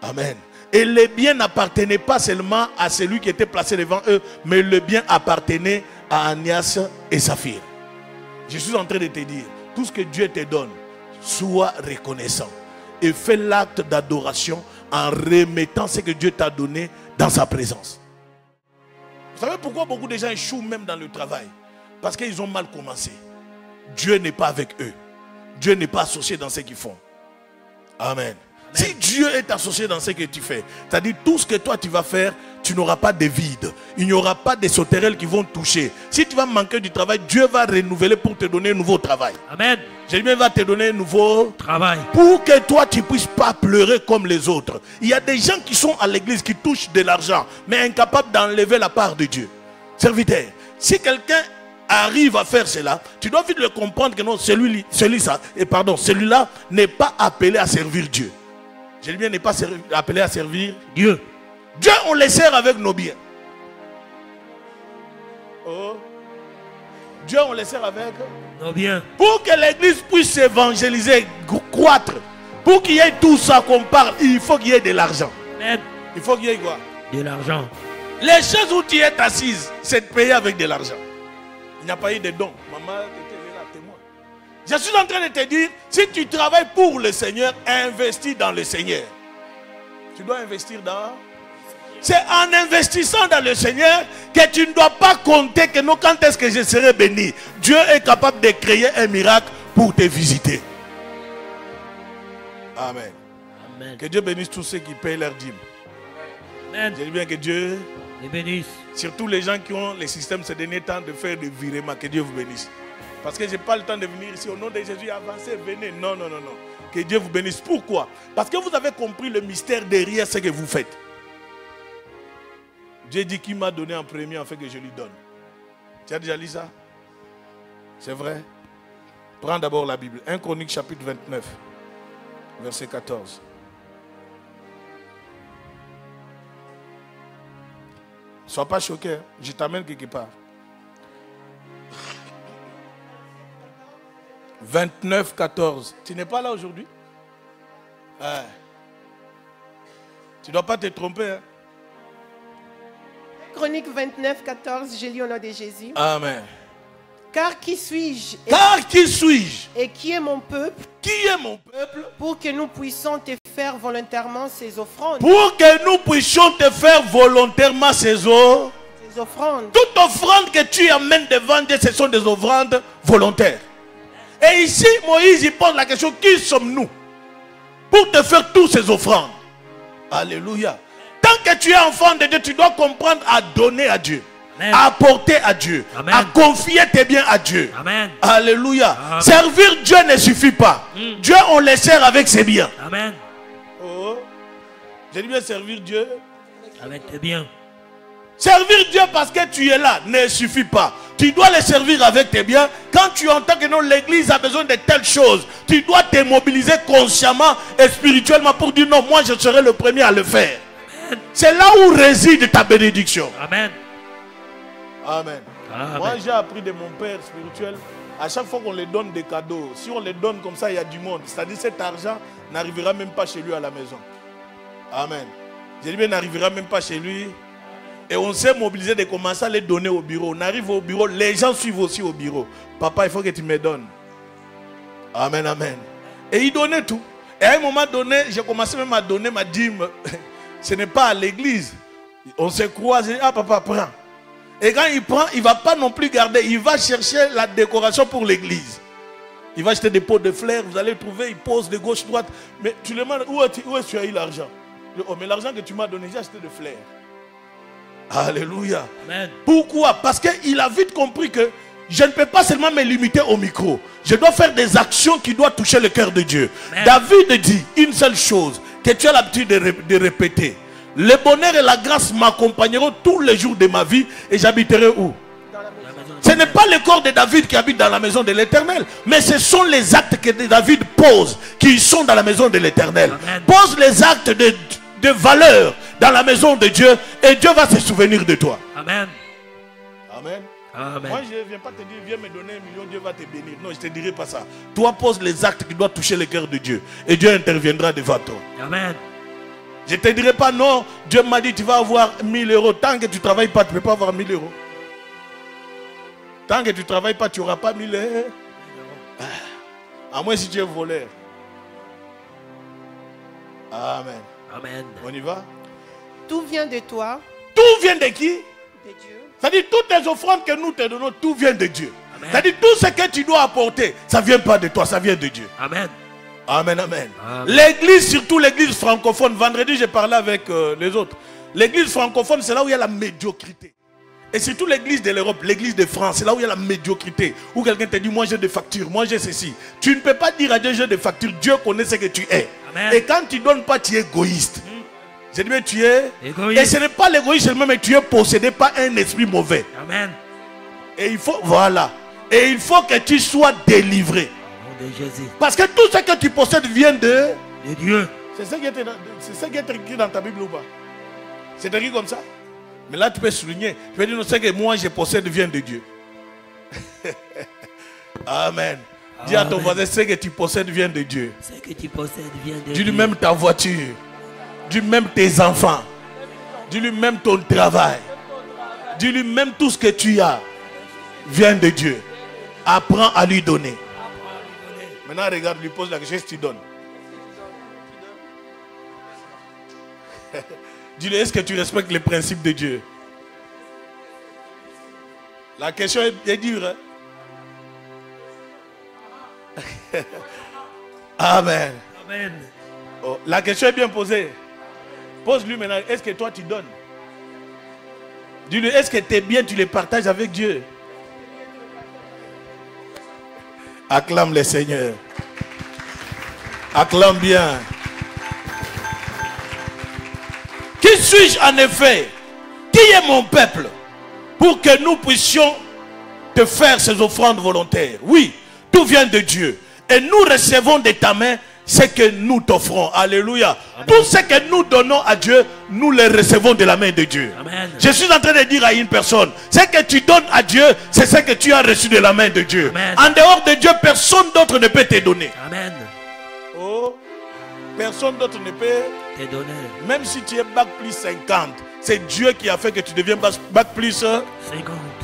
Amen. Et le bien n'appartenait pas seulement à celui qui était placé devant eux, mais le bien appartenait à Anias et Saphir. Je suis en train de te dire, tout ce que Dieu te donne, sois reconnaissant. Et fais l'acte d'adoration en remettant ce que Dieu t'a donné dans sa présence. Vous savez pourquoi beaucoup de gens échouent même dans le travail? Parce qu'ils ont mal commencé. Dieu n'est pas avec eux. Dieu n'est pas associé dans ce qu'ils font. Amen. Si Dieu est associé dans ce que tu fais, c'est-à-dire tout ce que toi tu vas faire, tu n'auras pas de vide. Il n'y aura pas de sauterelles qui vont toucher. Si tu vas manquer du travail, Dieu va renouveler pour te donner un nouveau travail. Amen. Jésus va te donner un nouveau travail. Pour que toi tu ne puisses pas pleurer comme les autres. Il y a des gens qui sont à l'église qui touchent de l'argent, mais incapables d'enlever la part de Dieu. Serviteur, si quelqu'un arrive à faire cela, tu dois vite le comprendre que non, celui-là n'est pas appelé à servir Dieu. Je dis bien, n'est pas appelé à servir Dieu. Dieu, on les sert avec nos biens. Oh. Dieu, on les sert avec nos biens. Pour que l'église puisse s'évangéliser, croître, pour qu'il y ait tout ça qu'on parle, il faut qu'il y ait de l'argent. Il faut qu'il y ait quoi? De l'argent. Les choses où tu es assise, c'est de payer avec de l'argent. Il n'y a pas eu de dons. Maman était là, témoin. Je suis en train de te dire, si tu travailles pour le Seigneur, investis dans le Seigneur. Tu dois investir dans... C'est en investissant dans le Seigneur que tu ne dois pas compter que non, quand est-ce que je serai béni. Dieu est capable de créer un miracle pour te visiter. Amen. Amen. Que Dieu bénisse tous ceux qui payent leur dîme. Amen. Je dis bien que Dieu les bénisse. Surtout les gens qui ont les systèmes ces derniers temps de faire des virements. Que Dieu vous bénisse. Parce que je n'ai pas le temps de venir ici au nom de Jésus, avancez, venez. Non, non, non, non. Que Dieu vous bénisse. Pourquoi? Parce que vous avez compris le mystère derrière ce que vous faites. Dieu dit qu'il m'a donné en premier afin que je lui donne. Tu as déjà lu ça? C'est vrai? Prends d'abord la Bible. 1 Chronique chapitre 29, verset 14. Ne sois pas choqué, hein? Je t'amène quelque part. 29, 14. Tu n'es pas là aujourd'hui? Tu ne dois pas te tromper. Hein? Chronique 29, 14, j'ai lu au nom de Jésus. Amen. Car qui suis-je? Car qui suis-je? Et qui est mon peuple? Qui est mon peuple? Pour que nous puissions te faire volontairement ces offrandes. Pour que nous puissions te faire volontairement ces offrandes. Toute offrande que tu amènes devant Dieu, ce sont des offrandes volontaires. Et ici, Moïse, il pose la question, qui sommes-nous pour te faire toutes ces offrandes? Alléluia. Tant que tu es enfant de Dieu, tu dois comprendre à donner à Dieu. Amen. À apporter à Dieu. Amen. À confier tes biens à Dieu. Amen. Alléluia. Amen. Servir Dieu ne suffit pas. Dieu, on le sert avec ses biens. Amen. Oh. J'ai dit bien servir Dieu avec tes biens. Servir Dieu parce que tu es là ne suffit pas. Tu dois le servir avec tes biens. Quand tu entends que non, l'église a besoin de telles choses, tu dois te mobiliser consciemment et spirituellement pour dire non, moi je serai le premier à le faire. C'est là où réside ta bénédiction. Amen. Amen. Amen. Moi j'ai appris de mon père spirituel, à chaque fois qu'on lui donne des cadeaux, si on les donne comme ça, il y a du monde. C'est-à-dire cet argent n'arrivera même pas chez lui à la maison. Amen. J'ai dit bien n'arrivera même pas chez lui. Et on s'est mobilisé de commencer à les donner au bureau. On arrive au bureau, les gens suivent aussi au bureau. Papa, il faut que tu me donnes. Amen, amen. Et il donnait tout. Et à un moment donné, j'ai commencé même à donner ma dîme. Ce n'est pas à l'église. On s'est croisé. Ah, papa, prends. Et quand il prend, il ne va pas non plus garder. Il va chercher la décoration pour l'église. Il va acheter des pots de fleurs. Vous allez trouver, il pose de gauche, droite. Mais tu lui demandes, où est-ce que tu as eu l'argent? Oh, mais l'argent que tu m'as donné, j'ai acheté de fleurs. Alléluia. Amen. Pourquoi? Parce qu'il a vite compris que je ne peux pas seulement me limiter au micro. Je dois faire des actions qui doivent toucher le cœur de Dieu. Amen. David dit une seule chose que tu as l'habitude de répéter. Le bonheur et la grâce m'accompagneront tous les jours de ma vie et j'habiterai où? Ce n'est pas le corps de David qui habite dans la maison de l'Éternel, mais ce sont les actes que David pose qui sont dans la maison de l'Éternel. Pose les actes de valeur dans la maison de Dieu et Dieu va se souvenir de toi. Amen. Amen. Amen. Moi, je ne viens pas te dire, viens me donner 1 million, Dieu va te bénir. Non, je ne te dirai pas ça. Toi, pose les actes qui doivent toucher le cœur de Dieu et Dieu interviendra devant toi. Amen. Je ne te dirai pas, non, Dieu m'a dit, tu vas avoir 1000 euros. Tant que tu ne travailles pas, tu ne peux pas avoir 1000 euros. Tant que tu ne travailles pas, tu n'auras pas 1000 euros. À moins si tu es voleur. Amen. Amen. On y va? Tout vient de toi, Tout vient de qui? de Dieu. C'est-à-dire, toutes les offrandes que nous te donnons, tout vient de Dieu. Amen. C'est-à-dire, tout ce que tu dois apporter, ça ne vient pas de toi, ça vient de Dieu. Amen. Amen, amen. Amen. L'église, surtout l'église francophone, vendredi, j'ai parlé avec les autres. L'église francophone, c'est là où il y a la médiocrité. Et surtout l'église de l'Europe, l'église de France, c'est là où il y a la médiocrité. Où quelqu'un te dit, moi j'ai des factures, moi j'ai ceci. Tu ne peux pas dire à Dieu, j'ai des factures. Dieu connaît ce que tu es. Amen. Et quand tu ne donnes pas, tu es égoïste. J'ai dit, mais tu es Égoïste. Et ce n'est pas l'égoïsme seulement, mais tu es possédé par un esprit mauvais. Amen. Et il faut, voilà. Et il faut que tu sois délivré. Au nom de Jésus. Parce que tout ce que tu possèdes vient de... De Dieu. C'est ça qui est écrit dans ta Bible ou pas? C'est écrit comme ça? Mais là tu peux souligner. Tu peux dire, non, ce que moi je possède vient de Dieu. Amen. Dis à ton Amen. voisin, ce que tu possèdes vient de Dieu. Ce que tu possèdes vient de Dis-lui Dieu. même ta voiture. Dis-lui même tes enfants. Dis-lui même ton travail. Dis-lui même tout ce que tu as vient de Dieu. Apprends à lui donner. Maintenant regarde, lui pose la question, qu'est-ce que tu donnes? Dis-lui, est-ce que tu respectes les principes de Dieu? La question est dure. Hein? Amen. Amen. Oh, la question est bien posée. Pose-lui maintenant, est-ce que toi tu donnes? Dis-lui, est-ce que tes biens tu les partages avec Dieu? Acclame le Seigneur. Acclame bien. Qui suis-je en effet? Qui est mon peuple? Pour que nous puissions te faire ces offrandes volontaires. Oui, tout vient de Dieu. Et nous recevons de ta main ce que nous t'offrons. Alléluia. Amen. Tout ce que nous donnons à Dieu, nous le recevons de la main de Dieu. Amen. Je suis en train de dire à une personne, ce que tu donnes à Dieu, c'est ce que tu as reçu de la main de Dieu. Amen. En dehors de Dieu, personne d'autre ne peut te donner. Amen. Oh, personne d'autre ne peut. T'es donné. Même si tu es bac plus 50, c'est Dieu qui a fait que tu deviens bac plus 50.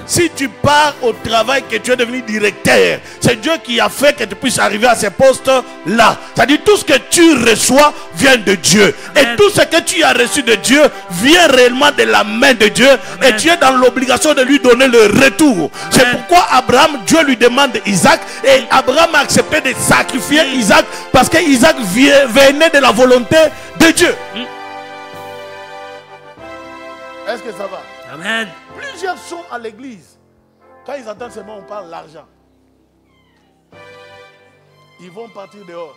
Si tu pars au travail, que tu es devenu directeur, c'est Dieu qui a fait que tu puisses arriver à ce poste-là. C'est-à-dire tout ce que tu reçois vient de Dieu. Amen. Et tout ce que tu as reçu de Dieu vient réellement de la main de Dieu. Amen. Et tu es dans l'obligation de lui donner le retour. C'est pourquoi Abraham, Dieu lui demande Isaac. Et Abraham a accepté de sacrifier Isaac parce que Isaac venait de la volonté de Dieu. Est-ce que ça va? Amen. Plusieurs sont à l'église. Quand ils entendent seulement on parle l'argent, ils vont partir dehors.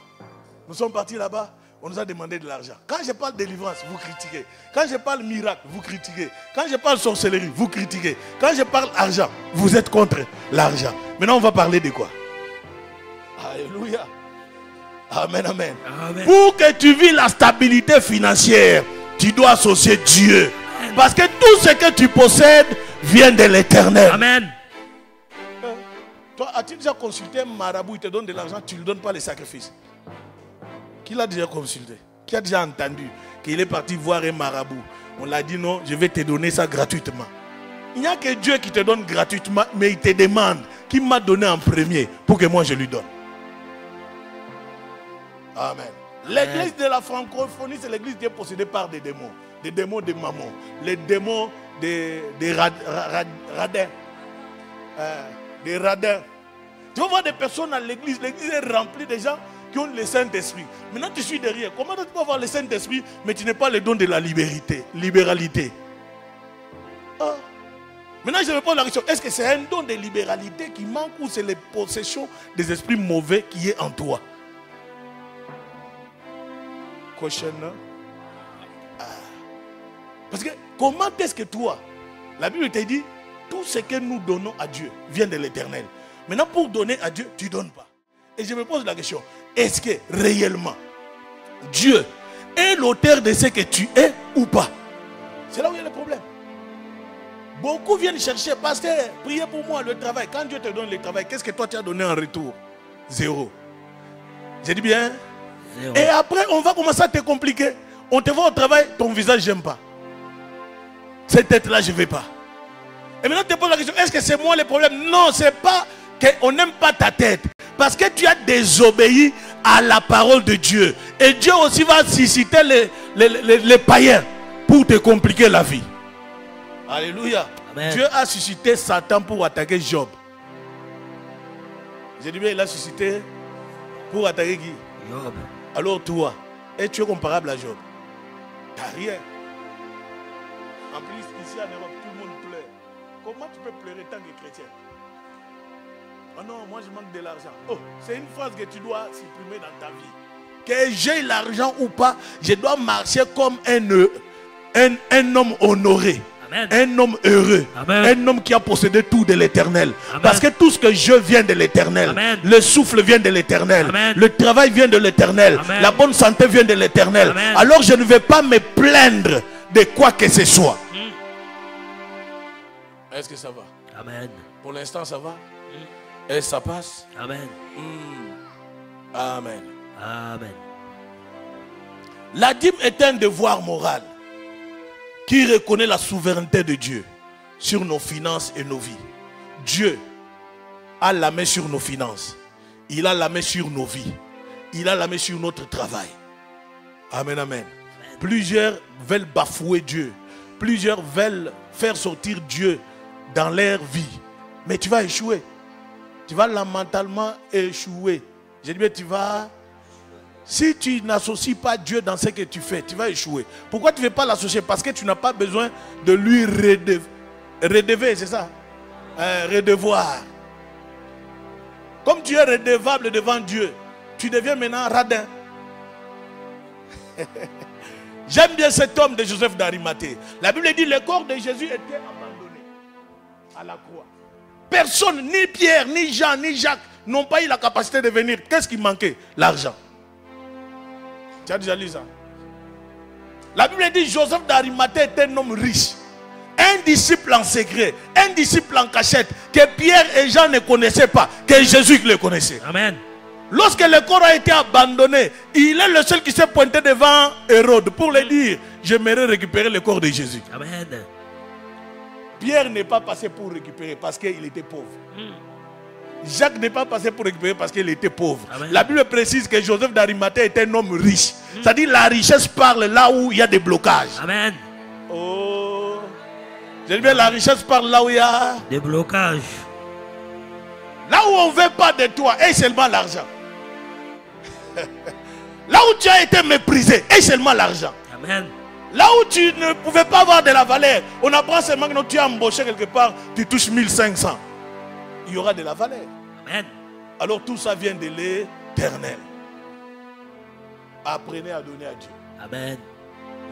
Nous sommes partis là-bas, on nous a demandé de l'argent. Quand je parle délivrance, vous critiquez. Quand je parle miracle, vous critiquez. Quand je parle sorcellerie, vous critiquez. Quand je parle argent, vous êtes contre l'argent. Maintenant, on va parler de quoi? Alléluia. Amen, amen. Amen. Pour que tu vis la stabilité financière, tu dois associer Dieu. Parce que tout ce que tu possèdes vient de l'Éternel. Amen. Toi, as-tu déjà consulté un marabout, il te donne de l'argent, tu ne lui donnes pas les sacrifices? Qui l'a déjà consulté? Qui a déjà entendu qu'il est parti voir un marabout? On l'a dit non, je vais te donner ça gratuitement. Il n'y a que Dieu qui te donne gratuitement, mais il te demande qui m'a donné en premier pour que moi je lui donne. Amen. L'église de la francophonie, c'est l'église qui est possédée par des démons. Des démons de mammon. Les démons des radins. Des radins. Tu vas voir des personnes à l'église. L'église est remplie de gens qui ont le Saint-Esprit. Maintenant tu suis derrière. Comment tu peux avoir le Saint-Esprit, mais tu n'as pas le don de la libéralité? Maintenant, je me pose la question, est-ce que c'est un don de libéralité qui manque ou c'est les possessions des esprits mauvais qui est en toi? Question. Parce que comment est-ce que toi, la Bible te dit, tout ce que nous donnons à Dieu vient de l'Éternel. Maintenant, pour donner à Dieu, tu ne donnes pas. Et je me pose la question, est-ce que réellement, Dieu est l'auteur de ce que tu es ou pas? C'est là où il y a le problème. Beaucoup viennent chercher, pasteur, priez pour moi le travail. Quand Dieu te donne le travail, qu'est-ce que toi tu as donné en retour? Zéro. J'ai dit bien? Zéro. Et après, on va commencer à te compliquer. On te voit au travail, ton visage, j'aime pas. Cette tête-là, je ne vais pas. Et maintenant, tu te poses la question, est-ce que c'est moi le problème? Non, ce n'est pas qu'on n'aime pas ta tête. Parce que tu as désobéi à la parole de Dieu. Et Dieu aussi va susciter les païens pour te compliquer la vie. Alléluia. Amen. Dieu a suscité Satan pour attaquer Job. J'ai dit bien, il a suscité pour attaquer qui? Job. Alors toi, et tu es comparable à Job? Tu n'as rien. En plus, ici en Europe, tout le monde pleure. Comment tu peux pleurer tant que chrétien? Oh non, moi je manque de l'argent. Oh, c'est une phrase que tu dois supprimer dans ta vie. Que j'ai l'argent ou pas, je dois marcher comme un homme honoré. Amen. Un homme heureux. Amen. Un homme qui a possédé tout de l'Éternel. Parce que tout ce que je vient de l'Éternel. Le souffle vient de l'Éternel. Le travail vient de l'Éternel. La bonne santé vient de l'Éternel. Alors je ne vais pas me plaindre de quoi que ce soit. Est-ce que ça va? Amen. Pour l'instant ça va? Et ça passe? Amen. Amen. Amen. La dîme est un devoir moral qui reconnaît la souveraineté de Dieu sur nos finances et nos vies. Dieu a la main sur nos finances. Il a la main sur nos vies. Il a la main sur notre travail. Amen, amen. Plusieurs veulent bafouer Dieu. Plusieurs veulent faire sortir Dieu dans leur vie. Mais tu vas échouer. Tu vas lamentalement échouer. J'ai dit, mais tu vas... Si tu n'associes pas Dieu dans ce que tu fais, tu vas échouer. Pourquoi tu ne veux pas l'associer? Parce que tu n'as pas besoin de lui redever, c'est ça? Redevoir. Comme tu es redevable devant Dieu, tu deviens maintenant radin. J'aime bien cet homme de Joseph d'Arimathée. La Bible dit que le corps de Jésus était abandonné à la croix. Personne, ni Pierre, ni Jean, ni Jacques, n'ont pas eu la capacité de venir. Qu'est-ce qui manquait? L'argent. Tu as déjà lu ça? La Bible dit que Joseph d'Arimathée était un homme riche. Un disciple en secret, un disciple en cachette, que Pierre et Jean ne connaissaient pas, que Jésus le connaissait. Amen. Lorsque le corps a été abandonné, il est le seul qui s'est pointé devant Hérode pour lui dire, j'aimerais récupérer le corps de Jésus. Amen. Pierre n'est pas passé pour récupérer parce qu'il était pauvre. Jacques n'est pas passé pour récupérer parce qu'il était pauvre. Amen. La Bible précise que Joseph d'Arimathée était un homme riche. C'est-à-dire que la richesse parle là où il y a des blocages. Amen. Oh. Je dis bien, la richesse parle là où il y a des blocages. Là où on ne veut pas de toi, et seulement l'argent. Là où tu as été méprisé, et seulement l'argent. Amen. Là où tu ne pouvais pas avoir de la valeur, on apprend seulement que tu as embauché quelque part, tu touches 1500. Il y aura de la valeur. Amen. Alors tout ça vient de l'Éternel. Apprenez à donner à Dieu. Amen.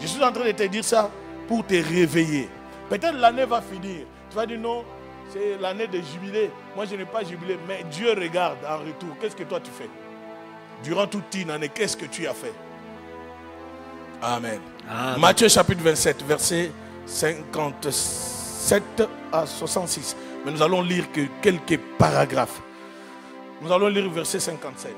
Je suis en train de te dire ça pour te réveiller. Peut-être l'année va finir. Tu vas dire non, c'est l'année de jubilé. Moi je n'ai pas jubilé, mais Dieu regarde en retour. Qu'est-ce que toi tu fais? Durant toute une année, qu'est-ce que tu as fait? Amen. Amen. Matthieu chapitre 27, verset 57 à 66. Mais nous allons lire que quelques paragraphes. Nous allons lire verset 57.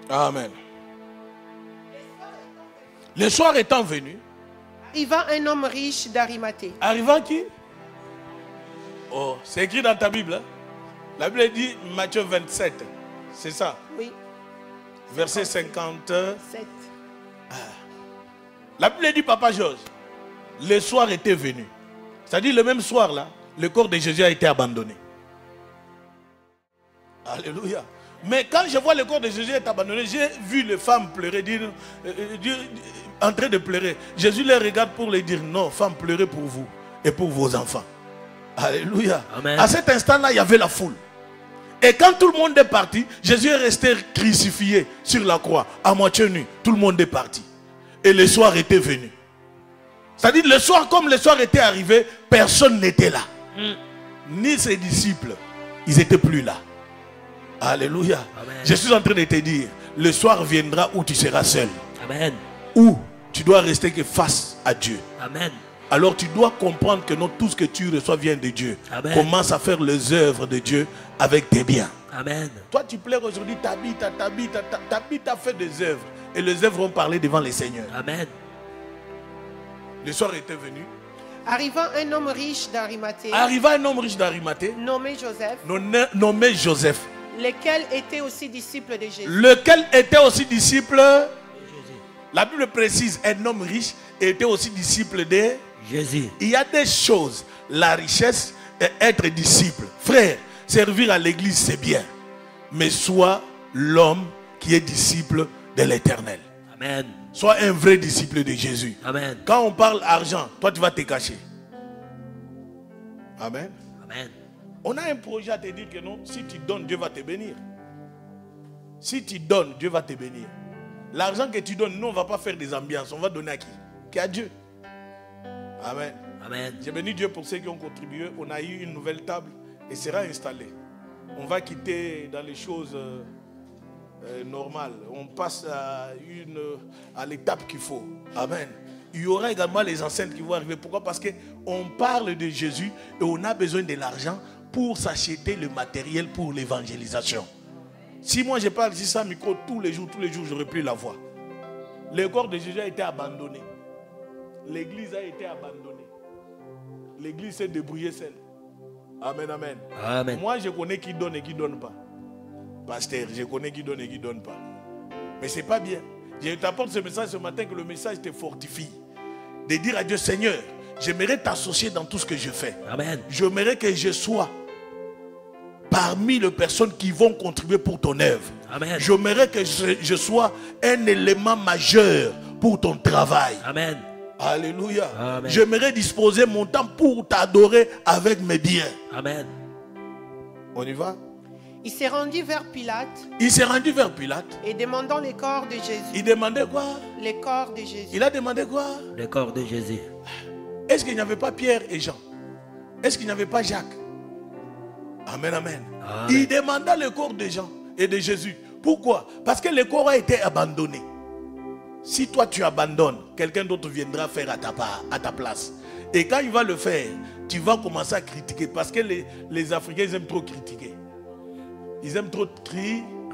Amen. Le soir étant venu, arriva un homme riche d'Arimathée. Arrivant qui? Oh, c'est écrit dans ta Bible. Hein? La Bible dit Matthieu 27. C'est ça? Oui. Verset 57. Ah. La Bible dit, Papa Georges, le soir était venu. C'est-à-dire le même soir là, le corps de Jésus a été abandonné. Alléluia. Mais quand je vois le corps de Jésus être abandonné, j'ai vu les femmes pleurer, en train de pleurer. Jésus les regarde pour les dire, non, femmes, pleurez pour vous et pour vos enfants. Alléluia. Amen. À cet instant-là, il y avait la foule. Et quand tout le monde est parti, Jésus est resté crucifié sur la croix, à moitié nu. Tout le monde est parti. Et le soir était venu. C'est-à-dire, le soir, comme le soir était arrivé, personne n'était là. Ni ses disciples, ils n'étaient plus là. Alléluia. Amen. Je suis en train de te dire, le soir viendra où tu seras seul. Amen. Où tu dois rester que face à Dieu. Amen. Alors tu dois comprendre que non, tout ce que tu reçois vient de Dieu. Amen. Commence à faire les œuvres de Dieu avec tes biens. Amen. Toi tu pleures aujourd'hui, t'habites a fait des œuvres. Et les œuvres vont parler devant les seigneurs. Amen. Le soir était venu. Arrivant un homme riche d'Arimathée, Arriva un homme riche d'Arimathée, nommé Joseph, nommé Joseph, lequel était aussi disciple de Jésus. lequel était aussi disciple. La Bible précise, un homme riche était aussi disciple de Jésus. Il y a des choses, la richesse et être disciple. Frère, servir à l'église c'est bien. Mais sois l'homme qui est disciple de l'Éternel. Amen. Sois un vrai disciple de Jésus. Amen. Quand on parle argent, toi tu vas te cacher. Amen. Amen. On a un projet à te dire que non, si tu donnes, Dieu va te bénir. Si tu donnes, Dieu va te bénir. L'argent que tu donnes, nous on ne va pas faire des ambiances. On va donner à qui? Qu'à Dieu. Amen. Amen. J'ai béni Dieu pour ceux qui ont contribué. On a eu une nouvelle table et sera installée. On va quitter dans les choses normales. On passe à l'étape qu'il faut. Amen. Il y aura également les enceintes qui vont arriver. Pourquoi? Parce qu'on parle de Jésus et on a besoin de l'argent pour s'acheter le matériel pour l'évangélisation. Si moi je parle ici sans micro tous les jours, j'aurais plus la voix. Le corps de Jésus a été abandonné. L'église a été abandonnée. L'église s'est débrouillée seule. Amen, amen. Amen. Moi, je connais qui donne et qui ne donne pas. Pasteur, je connais qui donne et qui ne donne pas. Mais ce n'est pas bien. Je t'apporte ce message ce matin, que le message te fortifie. De dire à Dieu, Seigneur, j'aimerais t'associer dans tout ce que je fais. Amen. J'aimerais que je sois parmi les personnes qui vont contribuer pour ton œuvre. Amen. J'aimerais que je sois un élément majeur pour ton travail. Amen. Alléluia. Amen. J'aimerais disposer mon temps pour t'adorer avec mes biens. Amen. On y va? Il s'est rendu vers Pilate Il s'est rendu vers Pilate. et demandant les corps de Jésus. Il demandait quoi? Les corps de Jésus. Il a demandé quoi? Le corps de Jésus. Est-ce qu'il n'y avait pas Pierre et Jean? Est-ce qu'il n'y avait pas Jacques? Amen, amen. Amen. Il demanda le corps de Jean et de Jésus. Pourquoi? Parce que le corps a été abandonné. Si toi tu abandonnes, quelqu'un d'autre viendra faire à ta place. Et quand il va le faire, tu vas commencer à critiquer. Parce que les Africains, ils aiment trop critiquer. Ils aiment trop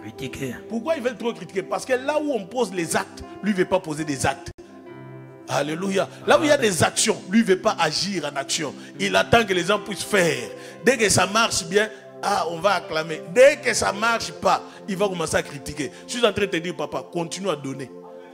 Critiquer. Pourquoi ils veulent trop critiquer? Parce que là où on pose les actes, lui ne veut pas poser des actes. Alléluia. Là où il y a des actions, lui ne veut pas agir en action. Il attend que les gens puissent faire. Dès que ça marche bien, on va acclamer. Dès que ça ne marche pas, il va commencer à critiquer. Je suis en train de te dire, papa, continue à donner.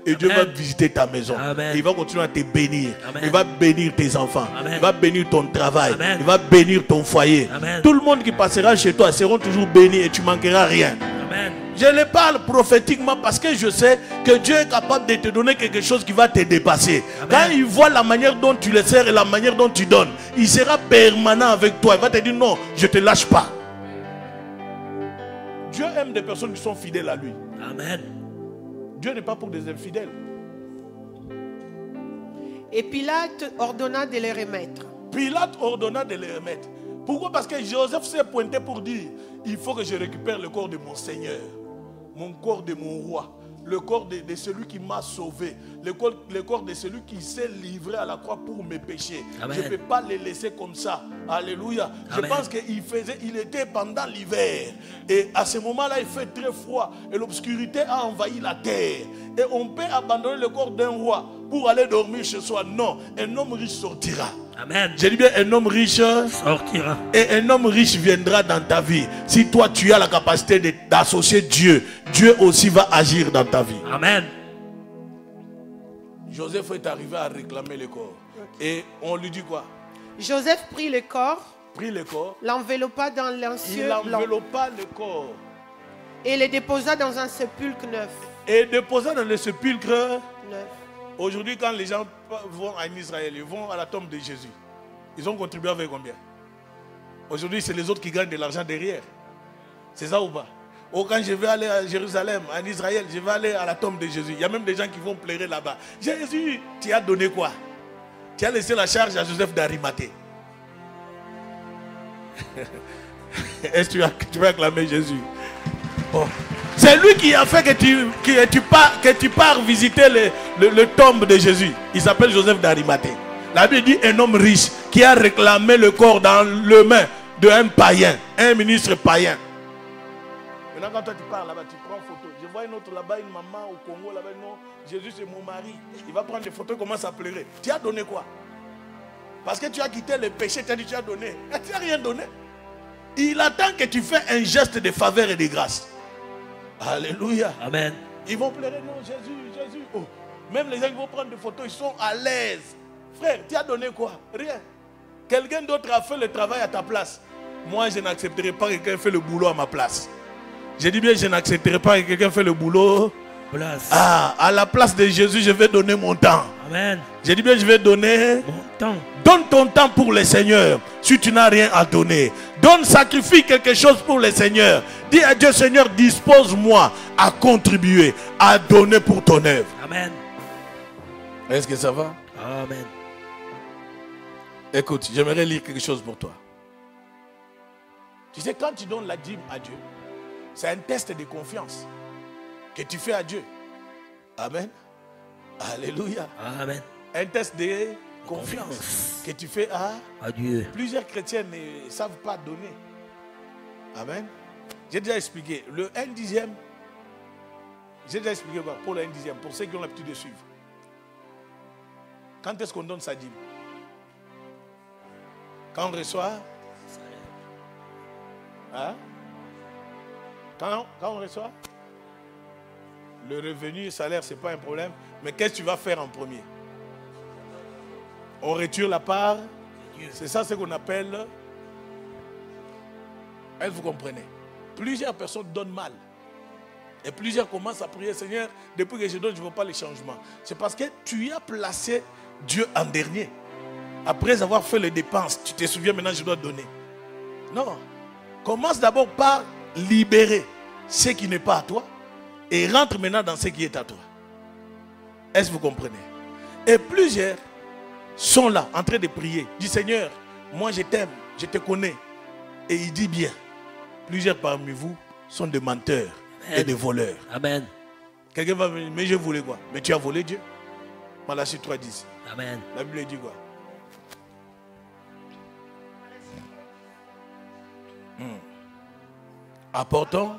Et Dieu va visiter ta maison. Amen. Il va continuer à te bénir. Amen. Il va bénir tes enfants. Amen. Il va bénir ton travail. Amen. Il va bénir ton foyer. Amen. Tout le monde qui passera chez toi seront toujours bénis et tu ne manqueras rien. Amen. Je le parle prophétiquement parce que je sais que Dieu est capable de te donner quelque chose qui va te dépasser. Amen. Quand il voit la manière dont tu le sers et la manière dont tu donnes, il sera permanent avec toi. Il va te dire non, je ne te lâche pas. Dieu aime des personnes qui sont fidèles à lui. Amen. Dieu n'est pas pour des infidèles. Et Pilate ordonna de les remettre. Pilate ordonna de les remettre. Pourquoi? Parce que Joseph s'est pointé pour dire, il faut que je récupère le corps de mon Seigneur, mon corps de mon roi, le corps de celui qui m'a sauvé, le corps de celui qui s'est livré à la croix pour mes péchés. Amen. Je ne peux pas les laisser comme ça. Alléluia. Amen. Je pense qu'il était pendant l'hiver. Et à ce moment-là, il fait très froid. Et l'obscurité a envahi la terre. Et on peut abandonner le corps d'un roi pour aller dormir chez soi. Non, un homme riche sortira. Amen. J'ai dit bien, un homme riche Sortira. et un homme riche viendra dans ta vie. Si toi tu as la capacité d'associer Dieu, Dieu aussi va agir dans ta vie. Amen. Joseph est arrivé à réclamer le corps. Et on lui dit quoi? Joseph prit le corps, Prit le corps. l'enveloppa dans Il l'ancien blanc enveloppa le corps Et les déposa dans un sépulcre neuf. Et déposa dans le sépulcre. Neuf. Aujourd'hui, quand les gens vont en Israël, ils vont à la tombe de Jésus. Ils ont contribué avec combien? Aujourd'hui, c'est les autres qui gagnent de l'argent derrière. C'est ça ou pas? Ou quand je vais aller à Jérusalem, en Israël, je vais aller à la tombe de Jésus. Il y a même des gens qui vont pleurer là-bas. Jésus, tu as donné quoi? Tu as laissé la charge à Joseph d'Arimathée. Est-ce que tu vas acclamer Jésus? Oh. C'est lui qui a fait que tu pars visiter le tombe de Jésus. Il s'appelle Joseph d'Arimathée. La Bible dit un homme riche qui a réclamé le corps dans les mains d'un païen, un ministre païen. Maintenant, quand toi tu pars là-bas, tu prends une photo. Je vois une autre là-bas, une maman au Congo, là-bas, non, Jésus c'est mon mari. Il va prendre des photos, il commence à pleurer. Tu as donné quoi? Parce que tu as quitté le péché, tu as dit tu as donné. Tu n'as rien donné. Il attend que tu fasses un geste de faveur et de grâce. Alléluia. Amen. Ils vont pleurer, non, Jésus, Jésus. Oh. Même les gens qui vont prendre des photos, ils sont à l'aise. Frère, tu as donné quoi? Rien. Quelqu'un d'autre a fait le travail à ta place. Moi, je n'accepterai pas que quelqu'un fait le boulot à ma place. J'ai dit bien, je n'accepterai pas que quelqu'un fait le boulot. Place. Ah, à la place de Jésus, je vais donner mon temps. Amen. J'ai dit bien, je vais donner Mon temps. Donne ton temps pour le Seigneur. Si tu n'as rien à donner, donne, sacrifie quelque chose pour le Seigneur. Dis à Dieu, Seigneur, dispose-moi à contribuer, à donner pour ton œuvre. Amen. Est-ce que ça va? Amen. Écoute, j'aimerais lire quelque chose pour toi. Tu sais, quand tu donnes la dîme à Dieu, c'est un test de confiance que tu fais à Dieu. Amen. Alléluia. Amen. Un test de confiance que tu fais à Dieu. Plusieurs chrétiens ne savent pas donner. Amen. J'ai déjà expliqué. Le 1/10, j'ai déjà expliqué quoi pour le 1/10, pour ceux qui ont l'habitude de suivre. Quand est-ce qu'on donne sa dîme? Quand on reçoit? Hein? Quand on reçoit? Le revenu, le salaire, ce n'est pas un problème. Mais qu'est-ce que tu vas faire en premier? On retire la part. C'est ça ce qu'on appelle. Est-ce que vous comprenez? Plusieurs personnes donnent mal. Et plusieurs commencent à prier, Seigneur, depuis que je donne, je ne veux pas les changements. C'est parce que tu as placé Dieu en dernier. Après avoir fait les dépenses, tu te souviens maintenant, je dois donner. Non. Commence d'abord par libérer ce qui n'est pas à toi et rentre maintenant dans ce qui est à toi. Est-ce que vous comprenez? Et plusieurs sont là, en train de prier. Dis, Seigneur, moi je t'aime, je te connais. Et il dit bien, plusieurs parmi vous sont des menteurs. Amen. Et des voleurs. Amen. Quelqu'un va me dire, mais je voulais quoi? Mais tu as volé Dieu? Malachie 3:10. Amen. La Bible dit quoi? Apportons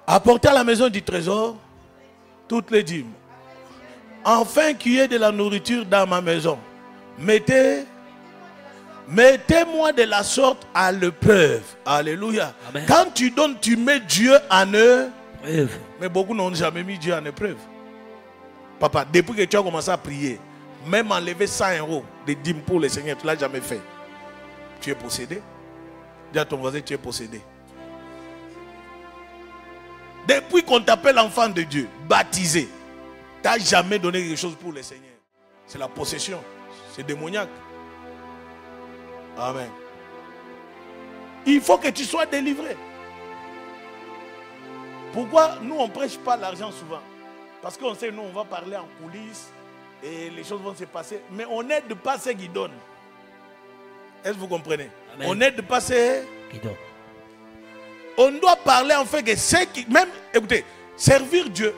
à la maison du trésor toutes les dîmes. Enfin qu'il y ait de la nourriture dans ma maison. Mettez-moi de la sorte à l'épreuve. Alléluia. Amen. Quand tu donnes, tu mets Dieu en Épreuve. Mais beaucoup n'ont jamais mis Dieu en épreuve. Papa, depuis que tu as commencé à prier, même enlever 100 € de dîmes pour le Seigneur, tu ne l'as jamais fait. Tu es possédé. Dis à ton voisin, tu es possédé. Depuis qu'on t'appelle enfant de Dieu, baptisé, tu n'as jamais donné quelque chose pour le Seigneur. C'est la possession. C'est démoniaque. Amen. Il faut que tu sois délivré. Pourquoi nous on ne prêche pas l'argent souvent? Parce qu'on sait, nous on va parler en coulisses et les choses vont se passer. Mais on n'aide pas ceux qui donnent. Est-ce que vous comprenez? Amen. On n'aide pas ceux qui donnent. On doit parler en fait que ceux qui... Même, écoutez, servir Dieu,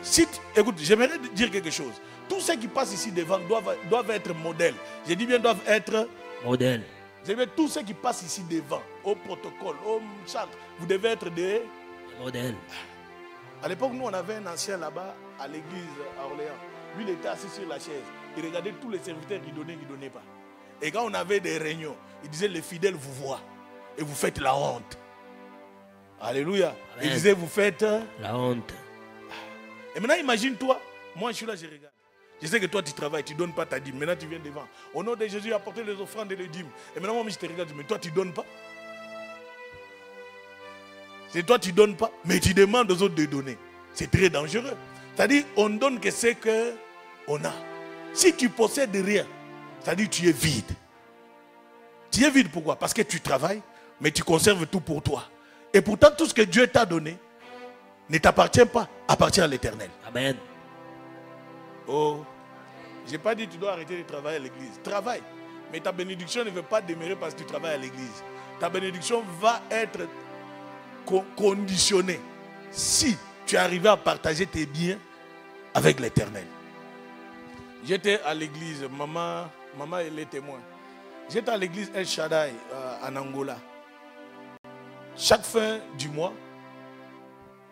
écoute, j'aimerais dire quelque chose. Tous ceux qui passent ici devant doivent être modèles. Je dis bien doivent être... Modèles. Tous ceux qui passent ici devant, au protocole, au chant, vous devez être des modèles. À l'époque, nous, on avait un ancien là-bas, à l'église à Orléans. Lui, il était assis sur la chaise. Il regardait tous les serviteurs qui donnaient pas. Et quand on avait des réunions, il disait, les fidèles vous voient. Et vous faites la honte. Alléluia. Amen. Il disait, vous faites la honte. Et maintenant, imagine-toi, moi, je suis là, je regarde. Je sais que toi, tu travailles, tu ne donnes pas ta dîme. Maintenant, tu viens devant. Au nom de Jésus, apporter les offrandes et les dîmes. Et maintenant, moi, je te regarde, mais toi, tu ne donnes pas. C'est toi, tu ne donnes pas, mais tu demandes aux autres de donner. C'est très dangereux. C'est-à-dire, on donne que ce qu'on a. Si tu possèdes rien, c'est-à-dire tu es vide. Tu es vide pourquoi? Parce que tu travailles, mais tu conserves tout pour toi. Et pourtant, tout ce que Dieu t'a donné ne t'appartient pas, appartient à l'Éternel. Amen. Oh, je n'ai pas dit que tu dois arrêter de travailler à l'église. Travaille. Mais ta bénédiction ne veut pas demeurer parce que tu travailles à l'église. Ta bénédiction va être conditionnée si tu arrives à partager tes biens avec l'Éternel. J'étais à l'église, maman elle est témoin. J'étais à l'église El Shaddai en Angola. Chaque fin du mois,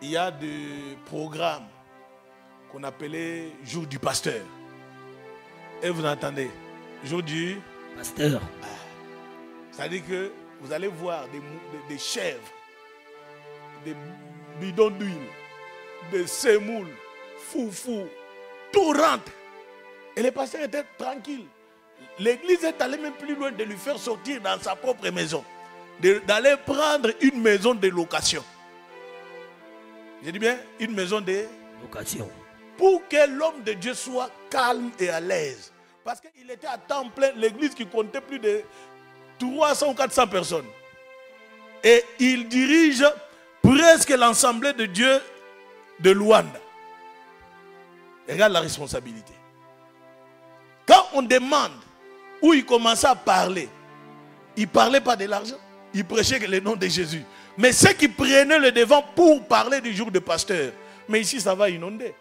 il y a des programmes qu'on appelait jour du pasteur. Et vous entendez, jour du Pasteur. c'est-à-dire que vous allez voir des chèvres, des bidons d'huile, des semoules, foufou, tout rentre. Et le pasteur était tranquille. L'église est allée même plus loin de lui faire sortir dans sa propre maison, d'aller prendre une maison de location. J'ai dit bien, une maison de Location. pour que l'homme de Dieu soit calme et à l'aise. Parce qu'il était à temps plein, l'église qui comptait plus de 300 ou 400 personnes. Et il dirige presque l'ensemble de Dieu de Luanda. Regarde la responsabilité. Quand on demande où il commençait à parler, il ne parlait pas de l'argent, il prêchait le nom de Jésus. Mais ceux qui prenaient le devant pour parler du jour de pasteur, mais ici ça va inonder.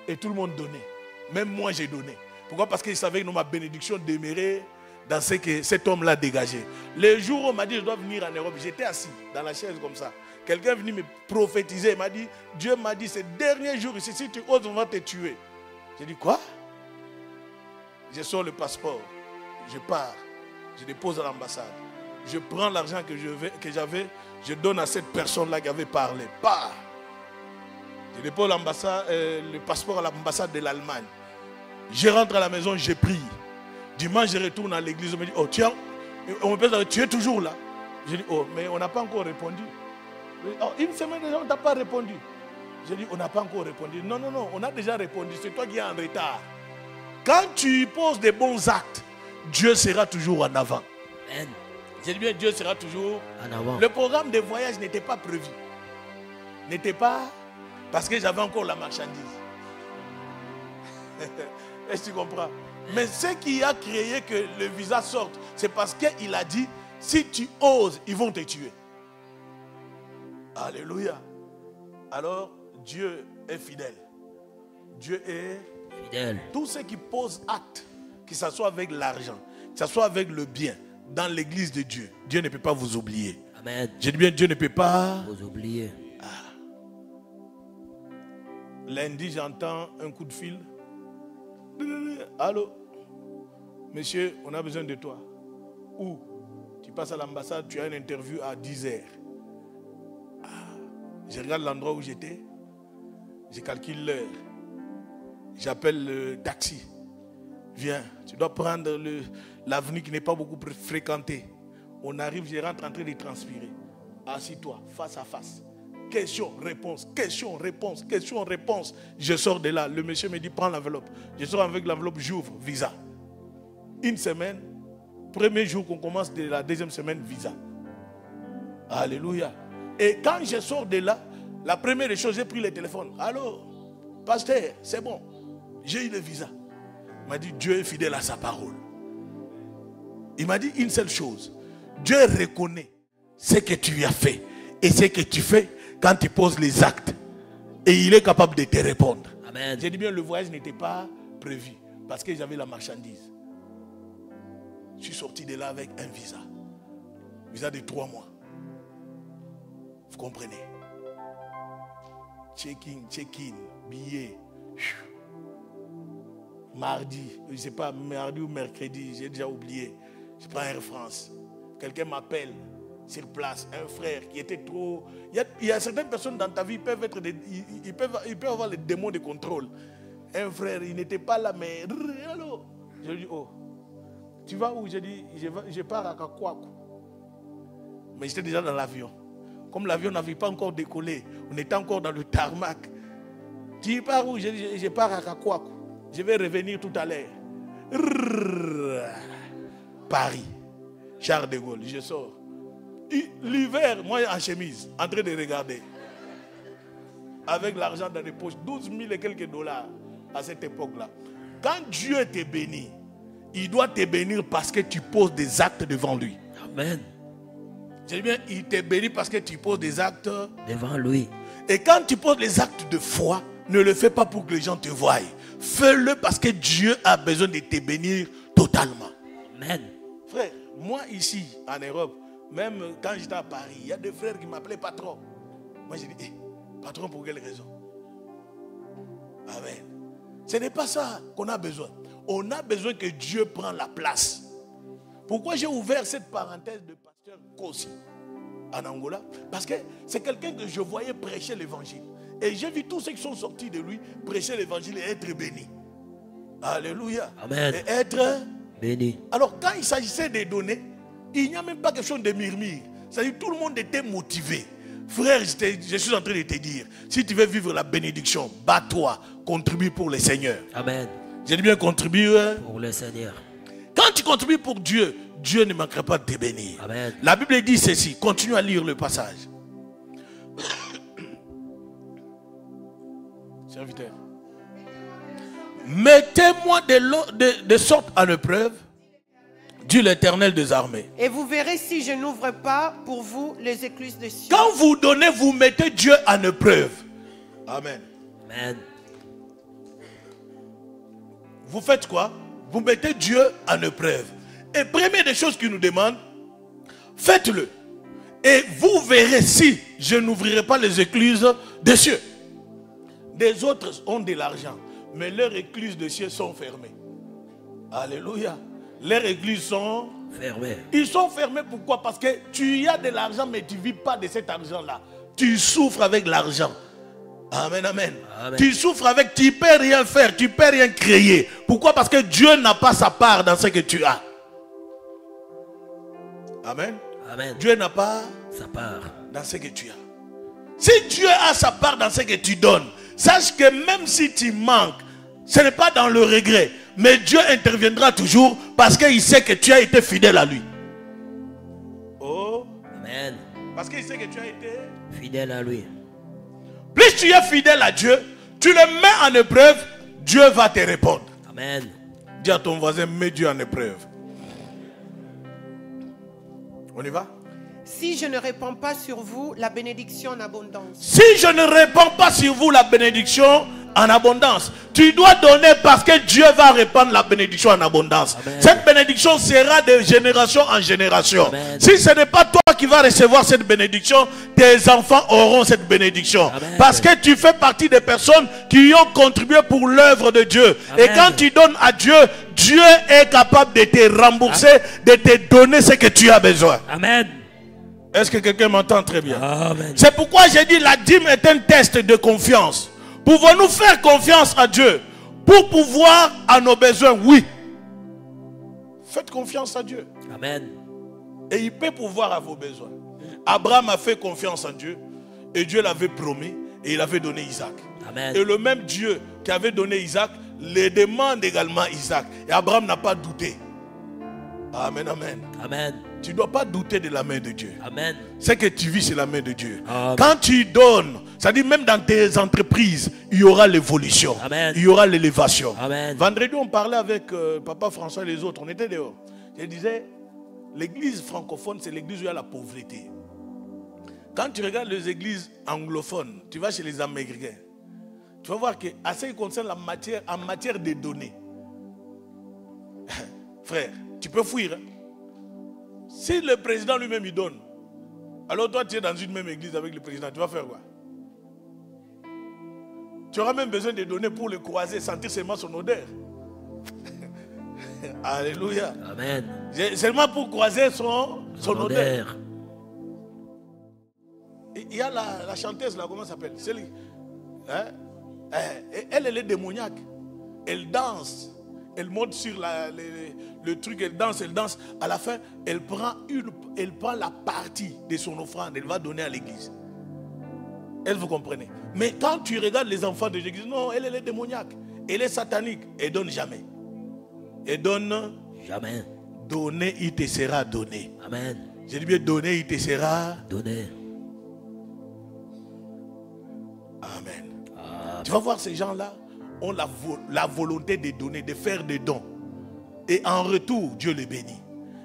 Et tout le monde donnait. Même moi j'ai donné. Pourquoi? Parce qu'il savait que ma bénédiction demeurait dans ce que cet homme-là dégageait. Le jour où on m'a dit je dois venir en Europe, j'étais assis dans la chaise comme ça. Quelqu'un est venu me prophétiser. Il m'a dit, Dieu m'a dit, ces derniers jours ici, si tu oses, on va te tuer. J'ai dit, quoi? Je sors le passeport. Je pars. Je dépose à l'ambassade. Je prends l'argent que j'avais. Je donne à cette personne-là qui avait parlé. Pars. Je dépose le passeport à l'ambassade de l'Allemagne. Je rentre à la maison, je prie. Dimanche, je retourne à l'église. On me dit, oh tiens, on me dit, tu es toujours là. Je dis, oh, mais on n'a pas encore répondu. Oh, une semaine déjà, on ne t'a pas répondu. Je dis, on n'a pas encore répondu. Non, on a déjà répondu. C'est toi qui es en retard. Quand tu poses des bons actes, Dieu sera toujours en avant. Amen. J'ai dit bien, Dieu sera toujours en avant. Le programme de voyage n'était pas prévu. N'était pas parce que j'avais encore la marchandise. Est-ce que tu comprends? Mais ce qui a créé que le visa sorte, c'est parce qu'il a dit, si tu oses, ils vont te tuer. Alléluia. Alors, Dieu est fidèle. Dieu est fidèle. Tous ceux qui posent acte, que ce soit avec l'argent, que ce soit avec le bien, dans l'église de Dieu, Dieu ne peut pas vous oublier. Amen. Je dis bien, Dieu ne peut pas vous oublier. Lundi, j'entends un coup de fil. Allô? Monsieur, on a besoin de toi. Où? Tu passes à l'ambassade, tu as une interview à 10h. Je regarde l'endroit où j'étais. Je calcule l'heure. J'appelle le taxi. Viens, tu dois prendre l'avenue qui n'est pas beaucoup fréquentée. On arrive, je rentre en train de transpirer. Assis-toi, face à face. Question, réponse, question, réponse, question, réponse. Je sors de là. Le monsieur me dit, prends l'enveloppe. Je sors avec l'enveloppe, j'ouvre, visa. Une semaine, premier jour qu'on commence de la deuxième semaine, visa. Alléluia. Et quand je sors de là, la première des choses, j'ai pris le téléphone. Allô, pasteur, c'est bon. J'ai eu le visa. Il m'a dit, Dieu est fidèle à sa parole. Il m'a dit une seule chose. Dieu reconnaît ce que tu lui as fait et ce que tu fais quand tu poses les actes. Et il est capable de te répondre. Amen. J'ai dit bien, le voyage n'était pas prévu parce que j'avais la marchandise. Je suis sorti de là avec un visa. Visa de 3 mois. Vous comprenez? Check-in, billet. Mardi, je ne sais pas, mardi ou mercredi, j'ai déjà oublié. Je prends Air France. Quelqu'un m'appelle sur place, un frère qui était trop... Il y a certaines personnes dans ta vie, ils peuvent avoir les démons de contrôle. Un frère, il n'était pas là, mais... Allô? Je lui dis, oh, tu vas où? Je dis, je pars à Kakwaku. Mais j'étais déjà dans l'avion. Comme l'avion n'avait pas encore décollé, on était encore dans le tarmac. Tu pars où? Je pars à Kakouakou. Je vais revenir tout à l'heure. Paris. Charles de Gaulle, je sors. L'hiver, moi en chemise, en train de regarder. Avec l'argent dans les poches, 12 000 et quelques dollars à cette époque-là. Quand Dieu te bénit, il doit te bénir parce que tu poses des actes devant lui. Amen. Je dis bien, il te bénit parce que tu poses des actes devant lui. Et quand tu poses les actes de foi, ne le fais pas pour que les gens te voient. Fais-le parce que Dieu a besoin de te bénir totalement. Amen. Frère, moi ici, en Europe, même quand j'étais à Paris, il y a des frères qui m'appelaient patron. Moi j'ai dit, patron pour quelle raison? Amen. Ce n'est pas ça qu'on a besoin. On a besoin que Dieu prenne la place. Pourquoi j'ai ouvert cette parenthèse de pasteur Kossi en Angola? Parce que c'est quelqu'un que je voyais prêcher l'évangile. Et j'ai vu tous ceux qui sont sortis de lui prêcher l'évangile et être bénis. Alléluia. Amen. Et être béni. Alors quand il s'agissait des données, il n'y a même pas question de murmure. C'est-à-dire tout le monde était motivé. Frère, je suis en train de te dire, si tu veux vivre la bénédiction, bats-toi, contribue pour le Seigneur. Amen. J'ai dit bien contribuer pour le Seigneur. Quand tu contribues pour Dieu, Dieu ne manquera pas de te bénir. Amen. La Bible dit ceci, continue à lire le passage. Serviteur. Mettez-moi de sorte à l'épreuve, dit l'Éternel des armées. Et vous verrez si je n'ouvre pas pour vous les écluses des cieux. Quand vous donnez, vous mettez Dieu en épreuve. Amen. Amen. Vous faites quoi? Vous mettez Dieu en épreuve. Et première des choses qu'il nous demande, faites-le. Et vous verrez si je n'ouvrirai pas les écluses des cieux. Des autres ont de l'argent, mais leurs écluses des cieux sont fermées. Alléluia. Leurs écluses sont fermées. Ils sont fermés pourquoi? Parce que tu as de l'argent, mais tu ne vis pas de cet argent-là. Tu souffres avec l'argent. Amen, amen, amen. Tu souffres avec, tu ne peux rien faire, tu ne peux rien créer. Pourquoi? Parce que Dieu n'a pas sa part dans ce que tu as. Amen. Amen. Dieu n'a pas sa part dans ce que tu as. Si Dieu a sa part dans ce que tu donnes, sache que même si tu manques, ce n'est pas dans le regret. Mais Dieu interviendra toujours parce qu'il sait que tu as été fidèle à lui. Oh. Amen. Parce qu'il sait que tu as été fidèle à lui. Plus tu es fidèle à Dieu, tu le mets en épreuve, Dieu va te répondre. Amen. Dis à ton voisin, mets Dieu en épreuve. On y va? Si je ne répands pas sur vous la bénédiction en abondance. Si je ne répands pas sur vous la bénédiction en abondance, tu dois donner parce que Dieu va répandre la bénédiction en abondance. Amen. Cette bénédiction sera de génération en génération. Amen. Si ce n'est pas toi qui vas recevoir cette bénédiction, tes enfants auront cette bénédiction. Amen. Parce que tu fais partie des personnes qui ont contribué pour l'œuvre de Dieu. Amen. Et quand tu donnes à Dieu, Dieu est capable de te rembourser, Amen. De te donner ce que tu as besoin. Amen. Est-ce que quelqu'un m'entend très bien? Amen. C'est pourquoi j'ai dit la dîme est un test de confiance. Pouvons-nous faire confiance à Dieu pour pouvoir à nos besoins? Oui. Faites confiance à Dieu. Amen. Et il peut pouvoir à vos besoins. Abraham a fait confiance en Dieu et Dieu l'avait promis et il avait donné Isaac. Amen. Et le même Dieu qui avait donné Isaac les demande également Isaac. Et Abraham n'a pas douté. Amen, amen. Amen. Tu ne dois pas douter de la main de Dieu. Amen. Ce que tu vis, c'est la main de Dieu. Amen. Quand tu donnes, c'est-à-dire même dans tes entreprises, il y aura l'évolution. Il y aura l'élévation. Vendredi, on parlait avec Papa François et les autres. On était dehors. Je disais, l'église francophone, c'est l'église où il y a la pauvreté. Quand tu regardes les églises anglophones, tu vas chez les Américains, tu vas voir qu'à ce qui concerne la matière, en matière de données, frère, tu peux fuir. Hein? Si le président lui-même il donne, alors toi tu es dans une même église avec le président, tu vas faire quoi? Tu auras même besoin de donner pour le croiser, sentir seulement son odeur. Alléluia. Amen. Seulement pour croiser son odeur. Il y a la chanteuse là, comment elle s'appelle? Celle, hein? Elle est démoniaque. Elle danse. elle monte sur le truc, elle danse. À la fin, elle prend la partie de son offrande, elle va donner à l'église. Est-ce que vous comprenez? Mais quand tu regardes les enfants de l'église, non, elle est démoniaque, elle est satanique, elle donne jamais. Elle donne Jamais. Donner, il te sera donné. Amen. J'ai dit bien, donner, il te sera donné. Amen. Tu vas voir, ces gens-là ont la volonté de donner, de faire des dons. Et en retour, Dieu les bénit.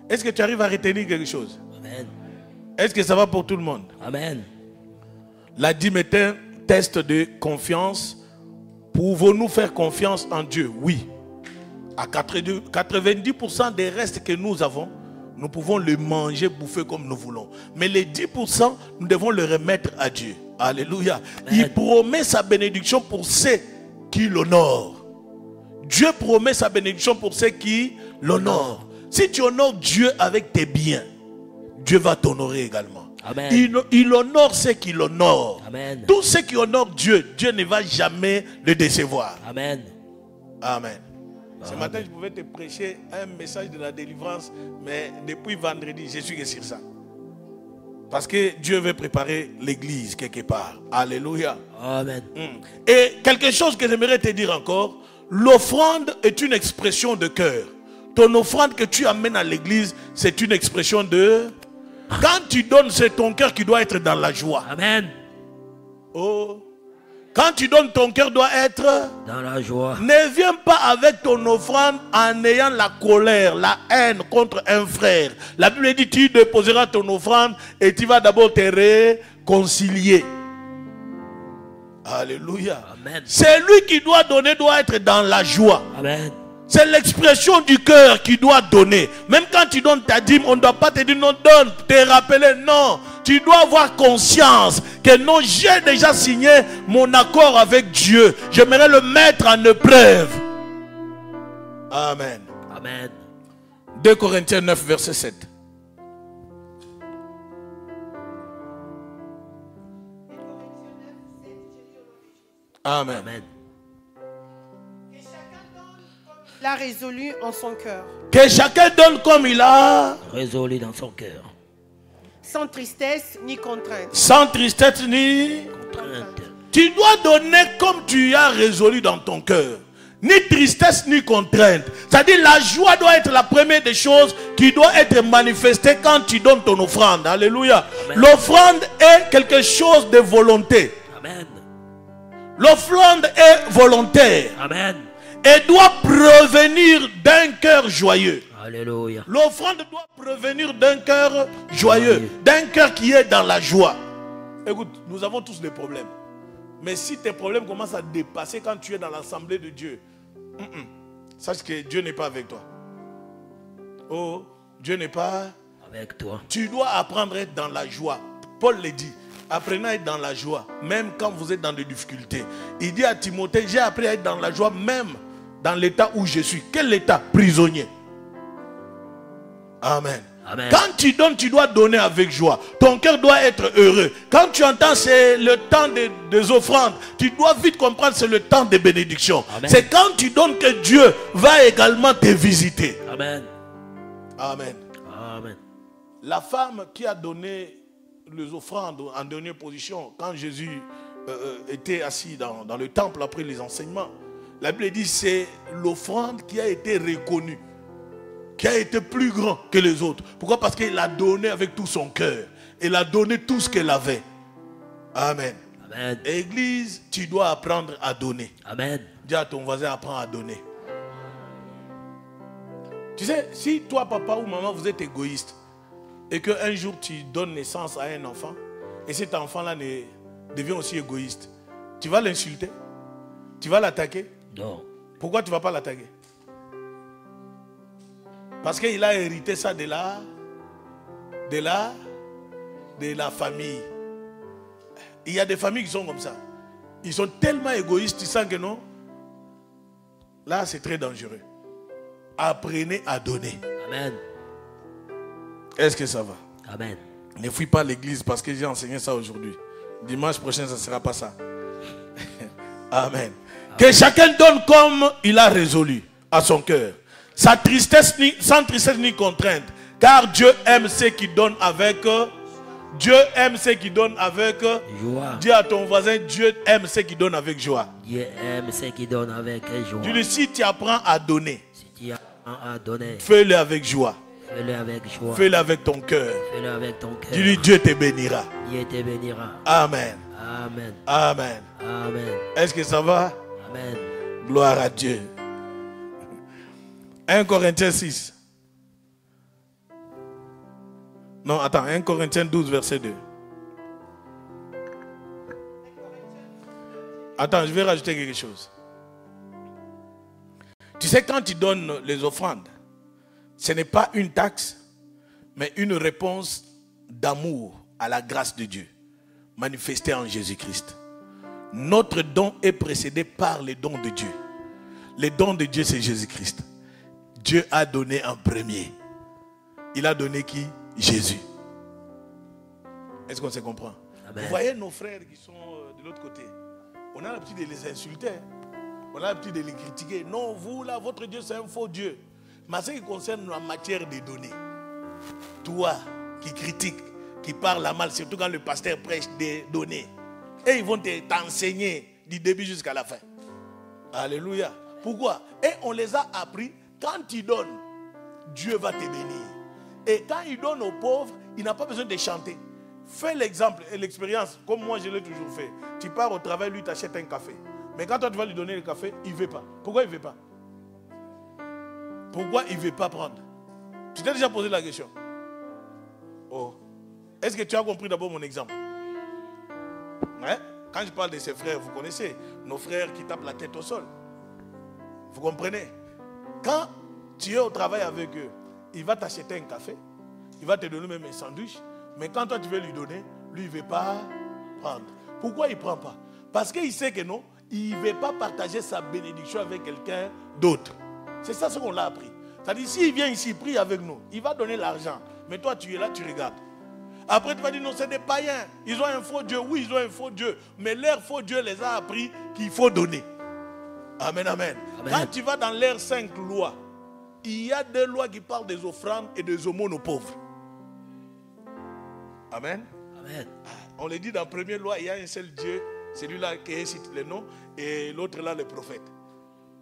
Est-ce que tu arrives à retenir quelque chose? Amen. Est-ce que ça va pour tout le monde? Amen. La dîme est un test de confiance. Pouvons-nous faire confiance en Dieu? Oui. À 90% des restes que nous avons, nous pouvons le manger, bouffer comme nous voulons. Mais les 10%, nous devons le remettre à Dieu. Alléluia. Amen. Il promet sa bénédiction pour ceux qui l'honorent. Dieu promet sa bénédiction pour ceux qui l'honorent. Si tu honores Dieu avec tes biens, Dieu va t'honorer également. Amen. Il honore ceux qui l'honorent. Amen. Tous ceux qui honorent Dieu, Dieu ne va jamais le décevoir. Amen. Amen. Ce matin, je pouvais te prêcher un message de la délivrance, mais depuis vendredi, je suis que sur ça. Parce que Dieu veut préparer l'église quelque part. Alléluia. Amen. Et quelque chose que j'aimerais te dire encore, l'offrande est une expression de cœur. Ton offrande que tu amènes à l'église, c'est une expression de... Quand tu donnes, c'est ton cœur qui doit être dans la joie. Amen. Oh. Quand tu donnes, ton cœur doit être dans la joie. Ne viens pas avec ton offrande en ayant la colère, la haine contre un frère. La Bible dit, tu déposeras ton offrande et tu vas d'abord te réconcilier. Alléluia. Amen. Celui qui doit donner doit être dans la joie. Amen. C'est l'expression du cœur qui doit donner. Même quand tu donnes ta dîme, on ne doit pas te dire non, donne, te rappeler, non. Tu dois avoir conscience que non, j'ai déjà signé mon accord avec Dieu. J'aimerais le mettre en épreuve. Amen. Amen. 2 Corinthiens 9, verset 7. Amen. Amen. Il a résolu en son cœur. Que chacun donne comme il a résolu dans son cœur. Sans tristesse ni contrainte. Sans tristesse ni contrainte. Tu dois donner comme tu as résolu dans ton cœur. Ni tristesse ni contrainte. C'est-à-dire la joie doit être la première des choses qui doit être manifestée quand tu donnes ton offrande. Alléluia. L'offrande est quelque chose de volonté. Amen. L'offrande est volontaire. Amen. Et doit provenir d'un cœur joyeux. Alléluia. L'offrande doit provenir d'un cœur joyeux, d'un cœur qui est dans la joie. Écoute, nous avons tous des problèmes. Mais si tes problèmes commencent à dépasser quand tu es dans l'assemblée de Dieu, sache que Dieu n'est pas avec toi. Oh, Dieu n'est pas avec toi. Tu dois apprendre à être dans la joie. Paul le dit. Apprenez à être dans la joie, même quand vous êtes dans des difficultés. Il dit à Timothée, j'ai appris à être dans la joie, même dans l'état où je suis. Quel état? Prisonnier. Amen. Amen. Quand tu donnes, tu dois donner avec joie. Ton cœur doit être heureux. Quand tu entends c'est le temps des offrandes, tu dois vite comprendre c'est le temps des bénédictions. C'est quand tu donnes que Dieu va également te visiter. Amen. Amen. Amen. La femme qui a donné les offrandes en dernière position, quand Jésus était assis dans le temple après les enseignements, la Bible dit c'est l'offrande qui a été reconnue, qui a été plus grand que les autres. Pourquoi? Parce qu'il a donné avec tout son cœur. Il a donné tout ce qu'elle avait. Amen. Amen. Église, tu dois apprendre à donner. Amen. Dis à ton voisin, apprends à donner. Tu sais, si toi, papa ou maman, vous êtes égoïste, et qu'un jour tu donnes naissance à un enfant, et cet enfant-là devient aussi égoïste, tu vas l'insulter? Tu vas l'attaquer? Non. Pourquoi tu ne vas pas l'attaquer? Parce qu'il a hérité ça de la famille. Il y a des familles qui sont comme ça. Ils sont tellement égoïstes, tu sens que non. Là, c'est très dangereux. Apprenez à donner. Amen. Est-ce que ça va? Amen. Ne fuis pas l'église parce que j'ai enseigné ça aujourd'hui. Dimanche prochain, ça ne sera pas ça. Amen. Que chacun donne comme il a résolu. à son cœur. Sans tristesse ni contrainte. Car Dieu aime ceux qui donnent avec... Dieu aime ceux qui donnent avec... Joie. Dis à ton voisin, Dieu aime ceux qui donnent avec joie. Dieu aime ceux qui donnent avec joie. Dis-lui, si tu apprends à donner, Si tu apprends à donner, fais-le avec joie. fais-le avec joie. Fais-le avec ton cœur. Fais-le avec ton cœur. Dis-lui, Dieu te bénira. Dieu te bénira. Amen. Amen. Amen. Amen. Est-ce que ça va? Amen. Gloire à Dieu. 1 Corinthiens 6. Non, attends, 1 Corinthiens 12, verset 2. Attends, je vais rajouter quelque chose. Tu sais, quand tu donnes les offrandes, ce n'est pas une taxe, mais une réponse d'amour à la grâce de Dieu, manifestée en Jésus-Christ. Notre don est précédé par les dons de Dieu. Les dons de Dieu, c'est Jésus-Christ. Dieu a donné en premier. Il a donné qui? Jésus. Est-ce qu'on se comprend? Amen. Vous voyez nos frères qui sont de l'autre côté. On a l'habitude de les insulter. On a l'habitude de les critiquer. Non, vous là, votre Dieu, c'est un faux Dieu. Mais ce qui concerne la matière des données, toi qui critiques, qui parles mal, surtout quand le pasteur prêche des données, et ils vont t'enseigner du début jusqu'à la fin. Alléluia. Pourquoi? Et on les a appris, quand tu donnes, Dieu va te bénir. Et quand il donne aux pauvres, il n'a pas besoin de chanter. Fais l'exemple et l'expérience, comme moi je l'ai toujours fait. Tu pars au travail, lui t'achètes un café. Mais quand toi tu vas lui donner le café, il ne veut pas. Pourquoi il ne veut pas? Pourquoi il ne veut pas prendre? Tu t'es déjà posé la question? Oh. Est-ce que tu as compris d'abord mon exemple? Hein? Quand je parle de ses frères, vous connaissez, nos frères qui tapent la tête au sol. Vous comprenez? Quand tu es au travail avec eux, il va t'acheter un café, il va te donner même un sandwich, mais quand toi tu veux lui donner, lui il ne veut pas prendre. Pourquoi il ne prend pas? Parce qu'il sait que non, il ne veut pas partager sa bénédiction avec quelqu'un d'autre. C'est ça ce qu'on l'a appris. C'est-à-dire, s'il vient ici, prie avec nous, il va donner l'argent, mais toi tu es là, tu regardes. Après tu vas dire non, c'est des païens, ils ont un faux Dieu. Oui, ils ont un faux Dieu, mais leur faux Dieu les a appris qu'il faut donner. Amen, amen. Amen. Quand tu vas dans leurs 5 lois, il y a des lois qui parlent des offrandes et des aumônes aux pauvres. Amen. Amen. On le dit dans la première loi, il y a un seul Dieu, celui-là qui cite les noms, et l'autre là, le prophète.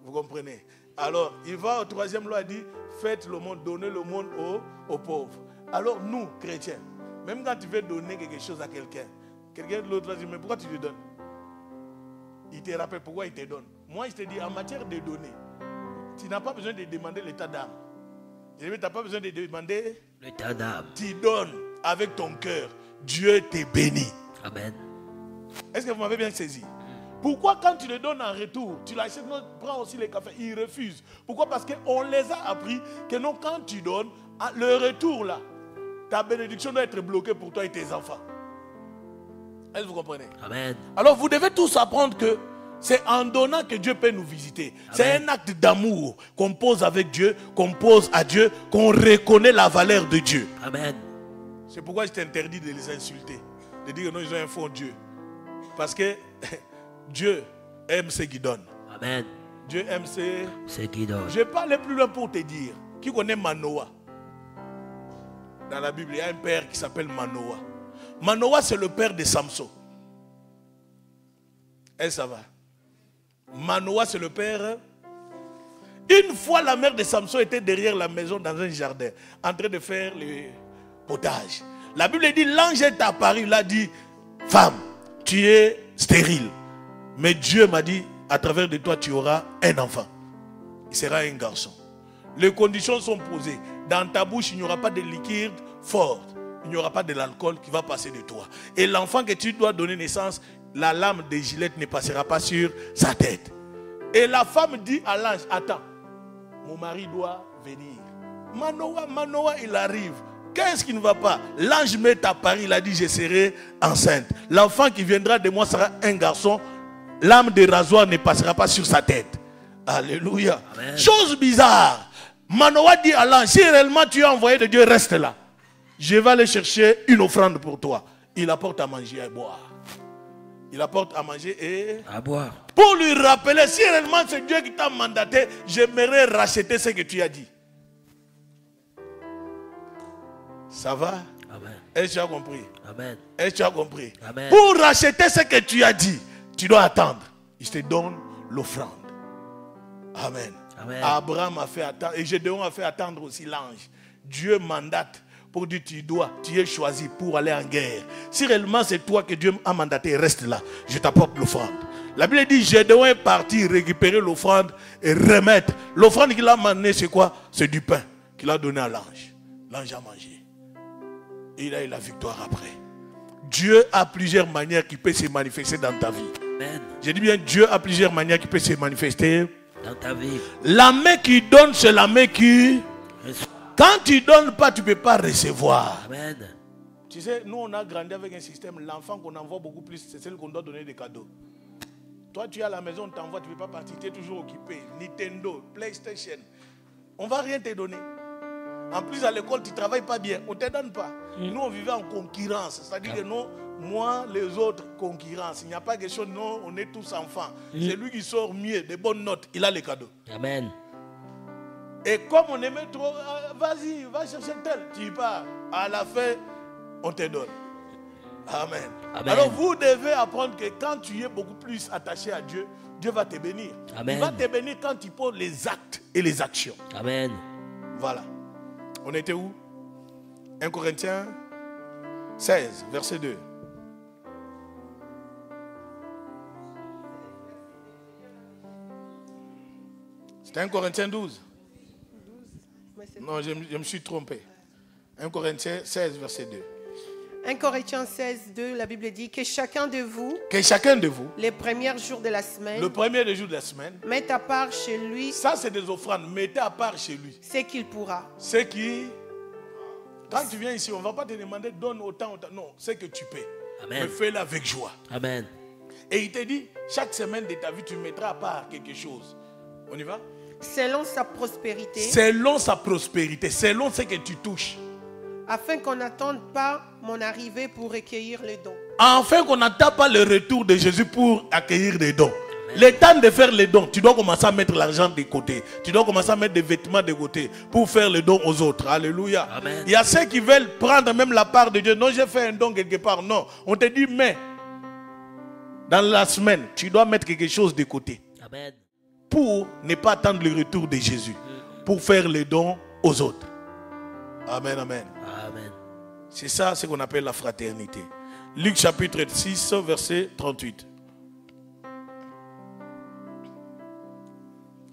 Vous comprenez? Alors, il va au 3e loi, il dit, faites le monde, donnez le monde aux pauvres. Alors, nous, chrétiens, même quand tu veux donner quelque chose à quelqu'un de l'autre va dire, mais pourquoi tu lui donnes? Il te rappelle pourquoi il te donne. Moi, je te dis, en matière de donner, tu n'as pas besoin de demander l'état d'âme. Tu n'as pas besoin de demander L'état d'âme. tu donnes avec ton cœur. Dieu te bénit. Amen. Est-ce que vous m'avez bien saisi? Pourquoi quand tu le donnes en retour, tu l'achètes, non, prends aussi les cafés, ils refusent. Pourquoi? Parce qu'on les a appris que non, quand tu donnes, le retour là, ta bénédiction doit être bloquée pour toi et tes enfants. Est-ce que vous comprenez? Amen. Alors vous devez tous apprendre que c'est en donnant que Dieu peut nous visiter. C'est un acte d'amour qu'on pose avec Dieu, qu'on pose à Dieu, qu'on reconnaît la valeur de Dieu. Amen. C'est pourquoi je t'interdis de les insulter, de dire que non, ils ont un faux Dieu. Parce que Dieu aime ceux qui donnent. Amen. Dieu aime ceux... C'est qui donne. Je vais pas aller plus loin pour te dire. Qui connaît Manoah? Dans la Bible, il y a un père qui s'appelle Manoah. Manoah, c'est le père de Samson. Et ça va. Manoah, c'est le père. Une fois, la mère de Samson était derrière la maison dans un jardin, en train de faire le potage. La Bible dit, l'ange est apparu, il a dit, femme, tu es stérile. Mais Dieu m'a dit, à travers de toi, tu auras un enfant. Il sera un garçon. Les conditions sont posées. Dans ta bouche, il n'y aura pas de liquide fort. Il n'y aura pas de l'alcool qui va passer de toi. Et l'enfant que tu dois donner naissance, la lame de Gillette ne passera pas sur sa tête. Et la femme dit à l'ange, attends, mon mari doit venir. Manoah, il arrive. Qu'est-ce qui ne va pas? L'ange m'est apparu, il a dit, je serai enceinte. L'enfant qui viendra de moi sera un garçon. Lame de rasoir ne passera pas sur sa tête. Alléluia. Amen. Chose bizarre. Manoah dit à l'ange, si réellement tu es envoyé de Dieu, reste là. Je vais aller chercher une offrande pour toi. Il apporte à manger et à boire. Il apporte à manger et à boire. pour lui rappeler, si réellement c'est Dieu qui t'a mandaté, j'aimerais racheter ce que tu as dit. Ça va? Amen. Est-ce que tu as compris? Amen. Est-ce que tu as compris? Amen. Pour racheter ce que tu as dit, tu dois attendre. Il te donne l'offrande. Amen. Amen. Abraham a fait attendre, et Gédéon a fait attendre aussi l'ange. Dieu mandate pour dire tu es choisi pour aller en guerre. Si réellement c'est toi que Dieu a mandaté, reste là. Je t'apporte l'offrande. La Bible dit Gédéon est parti récupérer l'offrande et remettre. L'offrande qu'il a amenée, c'est quoi? C'est du pain qu'il a donné à l'ange. L'ange a mangé. Et il a eu la victoire après. Dieu a plusieurs manières qui peuvent se manifester dans ta vie. Amen. J'ai dit bien, Dieu a plusieurs manières qui peuvent se manifester Dans ta vie. la main qui donne, c'est la main qui... Reçois. Quand tu ne donnes pas, tu ne peux pas recevoir. Amen. Tu sais, nous, on a grandi avec un système. L'enfant qu'on envoie beaucoup plus, c'est celui qu'on doit donner des cadeaux. Toi, tu es à la maison, on t'envoie, tu ne peux pas partir. Tu es toujours occupé. Nintendo, PlayStation. On ne va rien te donner. En plus, à l'école, tu ne travailles pas bien. On ne te donne pas. Nous, on vivait en concurrence. C'est-à-dire que non, moi, les autres, concurrence. Il n'y a pas quelque chose, non, on est tous enfants. C'est lui qui sort mieux, des bonnes notes. Il a les cadeaux. Amen. Et comme on aimait trop, vas-y, va chercher tel. Tu y pars. À la fin, on te donne. Amen. Amen. Alors vous devez apprendre que quand tu es beaucoup plus attaché à Dieu, Dieu va te bénir. Amen. Il va te bénir quand tu poses les actes et les actions. Amen. Voilà. On était où? 1 Corinthiens 16, verset 2. C'était 1 Corinthiens 12. Non, je me suis trompé. 1 Corinthiens 16, verset 2. 1 Corinthiens 16, 2, la Bible dit que chacun de vous, Que chacun de vous, les premiers jours de la semaine, le premier des jours de la semaine, mette à part chez lui ça c'est des offrandes, mettez à part chez lui. ce qu'il pourra. Ce qui, quand tu viens ici, on ne va pas te demander donne autant, autant. Non, c'est que tu peux. Amen. Mais fais-le avec joie. Amen. Et il te dit, chaque semaine de ta vie, tu mettras à part quelque chose. On y va? Selon sa prospérité, Selon sa prospérité, selon ce que tu touches. afin qu'on n'attende pas mon arrivée pour recueillir les dons. Afin qu'on n'attend pas le retour de Jésus pour accueillir des dons. Le temps de faire les dons, tu dois commencer à mettre l'argent de côté. Tu dois commencer à mettre des vêtements de côté pour faire les dons aux autres. Alléluia. Amen. Il y a ceux qui veulent prendre même la part de Dieu. Non, j'ai fait un don quelque part. Non. On te dit, mais dans la semaine, tu dois mettre quelque chose de côté Amen. pour ne pas attendre le retour de Jésus. Pour faire les dons aux autres. Amen, amen. Amen. C'est ça ce qu'on appelle la fraternité. Luc chapitre 6, verset 38.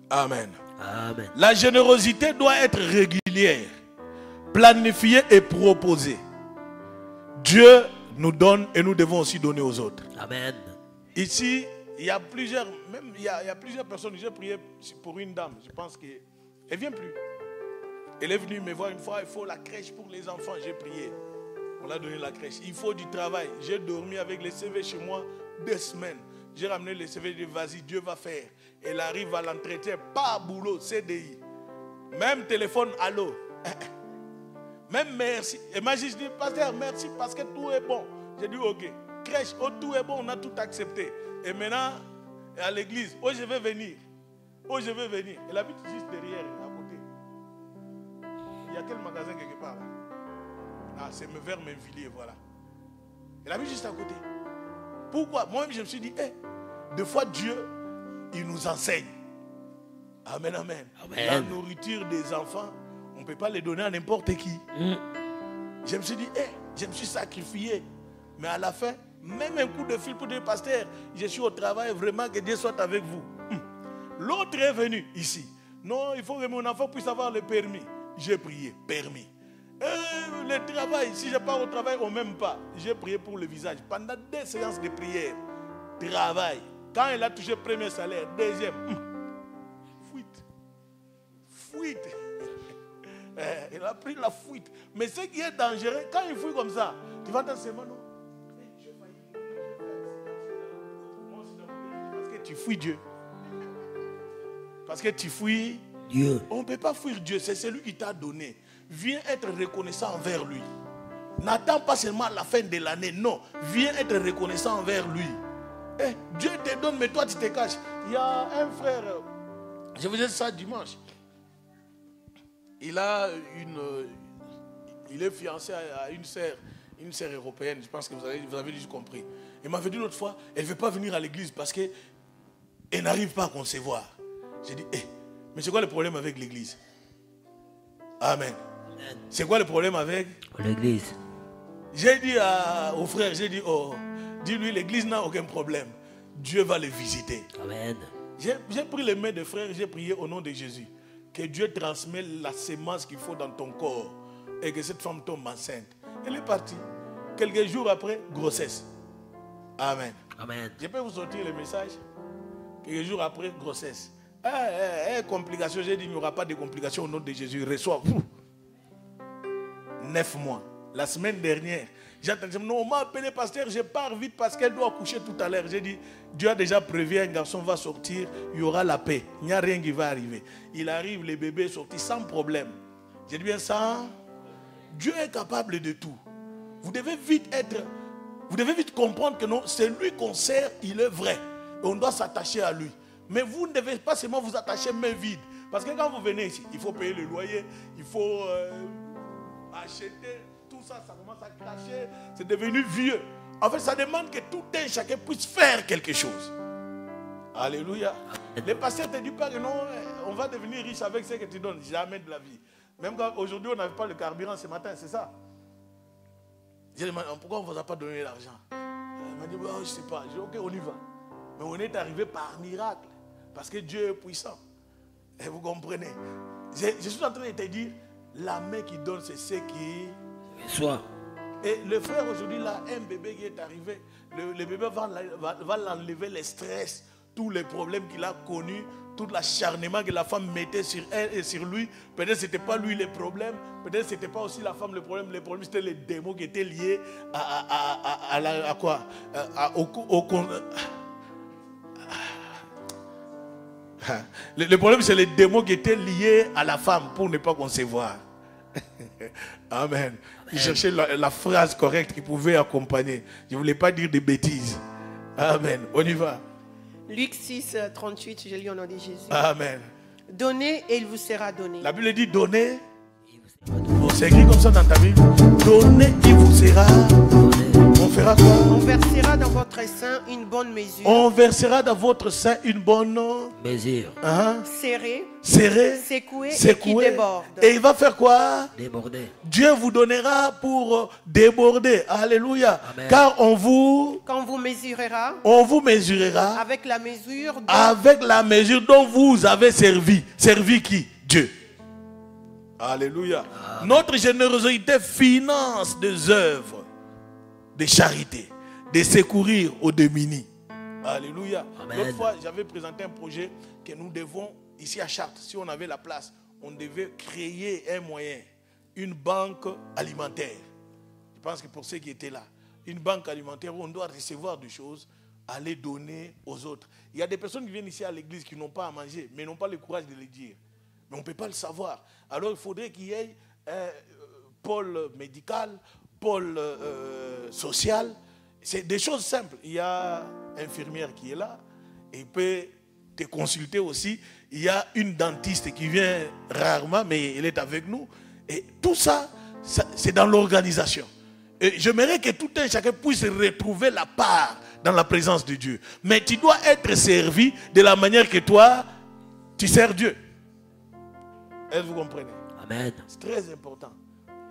Amen. Amen. La générosité doit être régulière, planifiée et proposée. Dieu nous donne et nous devons aussi donner aux autres. Amen. Ici, il y a plusieurs, même il y a plusieurs personnes. J'ai prié pour une dame, je pense qu'elle ne vient plus. Elle est venue me voir une fois, il faut la crèche pour les enfants. J'ai prié. On l'a donné la crèche. Il faut du travail. J'ai dormi avec les CV chez moi 2 semaines. J'ai ramené les CV, j'ai dit vas-y, Dieu va faire. Elle arrive à l'entretien, pas boulot, CDI. Même téléphone, allô. Même merci. Et moi, je dis, pasteur, merci parce que tout est bon. J'ai dit, ok. Crèche, oh, tout est bon, on a tout accepté. Et maintenant, à l'église, oh, je vais venir. Oh, je vais venir. Elle habite juste derrière, à côté. Il y a quel magasin quelque part là? Ah, c'est vers Mainvilliers, voilà. Elle habite juste à côté. Pourquoi? Moi-même, je me suis dit, des fois, Dieu, il nous enseigne. Amen, amen. Amen. La nourriture des enfants, on ne peut pas les donner à n'importe qui. Je me suis dit, je me suis sacrifié. Mais à la fin, même un coup de fil pour dire, pasteur, je suis au travail, vraiment que Dieu soit avec vous. L'autre est venu ici. Non, il faut que mon enfant puisse avoir le permis. J'ai prié, permis. Le travail, si je pars au travail, on ne m'aime pas. J'ai prié pour le visage. Pendant 2 séances de prière, travail. Quand elle a touché le premier salaire, deuxième, fuite. Fuite. Elle a pris la fuite. Mais ce qui est dangereux, quand il fuit comme ça, tu vas entendre seulement non. Parce que tu fuis Dieu. Parce que tu fuis Dieu. On ne peut pas fuir Dieu, c'est celui qui t'a donné. Viens être reconnaissant envers lui. N'attends pas seulement la fin de l'année, non. Viens être reconnaissant envers lui. Dieu te donne, mais toi tu te caches. Il y a un frère, je vous ai dit ça dimanche. Il est fiancé à une sœur européenne. Je pense que vous avez juste compris. Il m'avait dit l'autre fois, elle ne veut pas venir à l'église parce qu'elle n'arrive pas à concevoir. J'ai dit, mais c'est quoi le problème avec l'église? Amen. C'est quoi le problème avec l'église? J'ai dit au frère, j'ai dit, dis-lui, l'église n'a aucun problème. Dieu va le visiter. Amen. J'ai pris les mains de frère, j'ai prié au nom de Jésus. Que Dieu transmette la sémence qu'il faut dans ton corps. Et que cette femme tombe enceinte. Elle est partie. Quelques jours après, grossesse. Amen. Amen. Je peux vous sortir le message. Quelques jours après, grossesse. Complications, j'ai dit, il n'y aura pas de complications au nom de Jésus. Reçois. 9 mois. La semaine dernière, j'attendais, non, on m'a appelé pasteur, je pars vite parce qu'elle doit accoucher tout à l'heure. J'ai dit, Dieu a déjà prévu, un garçon va sortir, il y aura la paix. Il n'y a rien qui va arriver. Il arrive, le bébé est sorti sans problème. J'ai dit bien ça. Dieu est capable de tout. Vous devez vite comprendre que non, c'est lui qu'on sert, il est vrai. Et on doit s'attacher à lui. Mais vous ne devez pas seulement vous attacher main vide. Parce que quand vous venez ici, il faut payer le loyer, il faut acheter. Tout ça, ça commence à cracher. C'est devenu vieux. En fait, ça demande que tout un chacun puisse faire quelque chose. Alléluia. Les pasteurs te disent pas que non, on va devenir riche avec ce que tu donnes. Jamais de la vie. Même quand aujourd'hui on n'avait pas le carburant ce matin, c'est ça. J'ai demandé, pourquoi on ne vous a pas donné l'argent? Il m'a dit, je ne sais pas. J'ai dit, ok, on y va. Mais on est arrivé par miracle. Parce que Dieu est puissant. Et vous comprenez. Je suis en train de te dire, la main qui donne, c'est ce qui... Soit. Et le frère aujourd'hui, là, un bébé qui est arrivé, le bébé va l'enlever le stress, tous les problèmes qu'il a connus, tout l'acharnement que la femme mettait sur elle et sur lui. Peut-être que ce n'était pas lui le problème, peut-être que ce n'était pas aussi la femme le problème c'était les démons qui étaient liés à quoi? Le problème, c'est les démons qui étaient liés à la femme pour ne pas concevoir. Amen. Je cherchais la phrase correcte qui pouvait accompagner. Je ne voulais pas dire des bêtises. Amen. On y va. Luc 6, 38, je lis au nom de Jésus. Amen. Donnez et il vous sera donné. La Bible dit donnez. C'est écrit comme ça dans ta Bible. Donnez, il vous sera. On fera quoi? On versera dans votre sein une bonne mesure. On versera dans votre sein une bonne mesure. Serrée. Secouée. Qui déborde. Et il va faire quoi? Déborder. Dieu vous donnera pour déborder. Alléluia. Amen. Car on vous mesurera. On vous mesurera. Avec la mesure. Avec la mesure dont vous avez servi. Servi qui? Dieu. Alléluia. Amen. Notre générosité finance des œuvres de charité, de secourir aux démunis. Alléluia. L'autre fois, j'avais présenté un projet que nous devons, ici à Chartres, si on avait la place, on devait créer un moyen, une banque alimentaire. Je pense que pour ceux qui étaient là, une banque alimentaire où on doit recevoir des choses, aller donner aux autres. Il y a des personnes qui viennent ici à l'église qui n'ont pas à manger, mais n'ont pas le courage de le dire. Mais on ne peut pas le savoir. Alors il faudrait qu'il y ait un pôle médical, pôle social. C'est des choses simples. Il y a une infirmière qui est là. Et il peut te consulter aussi. Il y a une dentiste qui vient rarement, mais elle est avec nous. Et tout ça, c'est dans l'organisation. Et j'aimerais que tout un chacun puisse retrouver la part dans la présence de Dieu. Mais tu dois être servi de la manière que toi, tu sers Dieu. Est-ce que vous comprenez? Amen. C'est très important.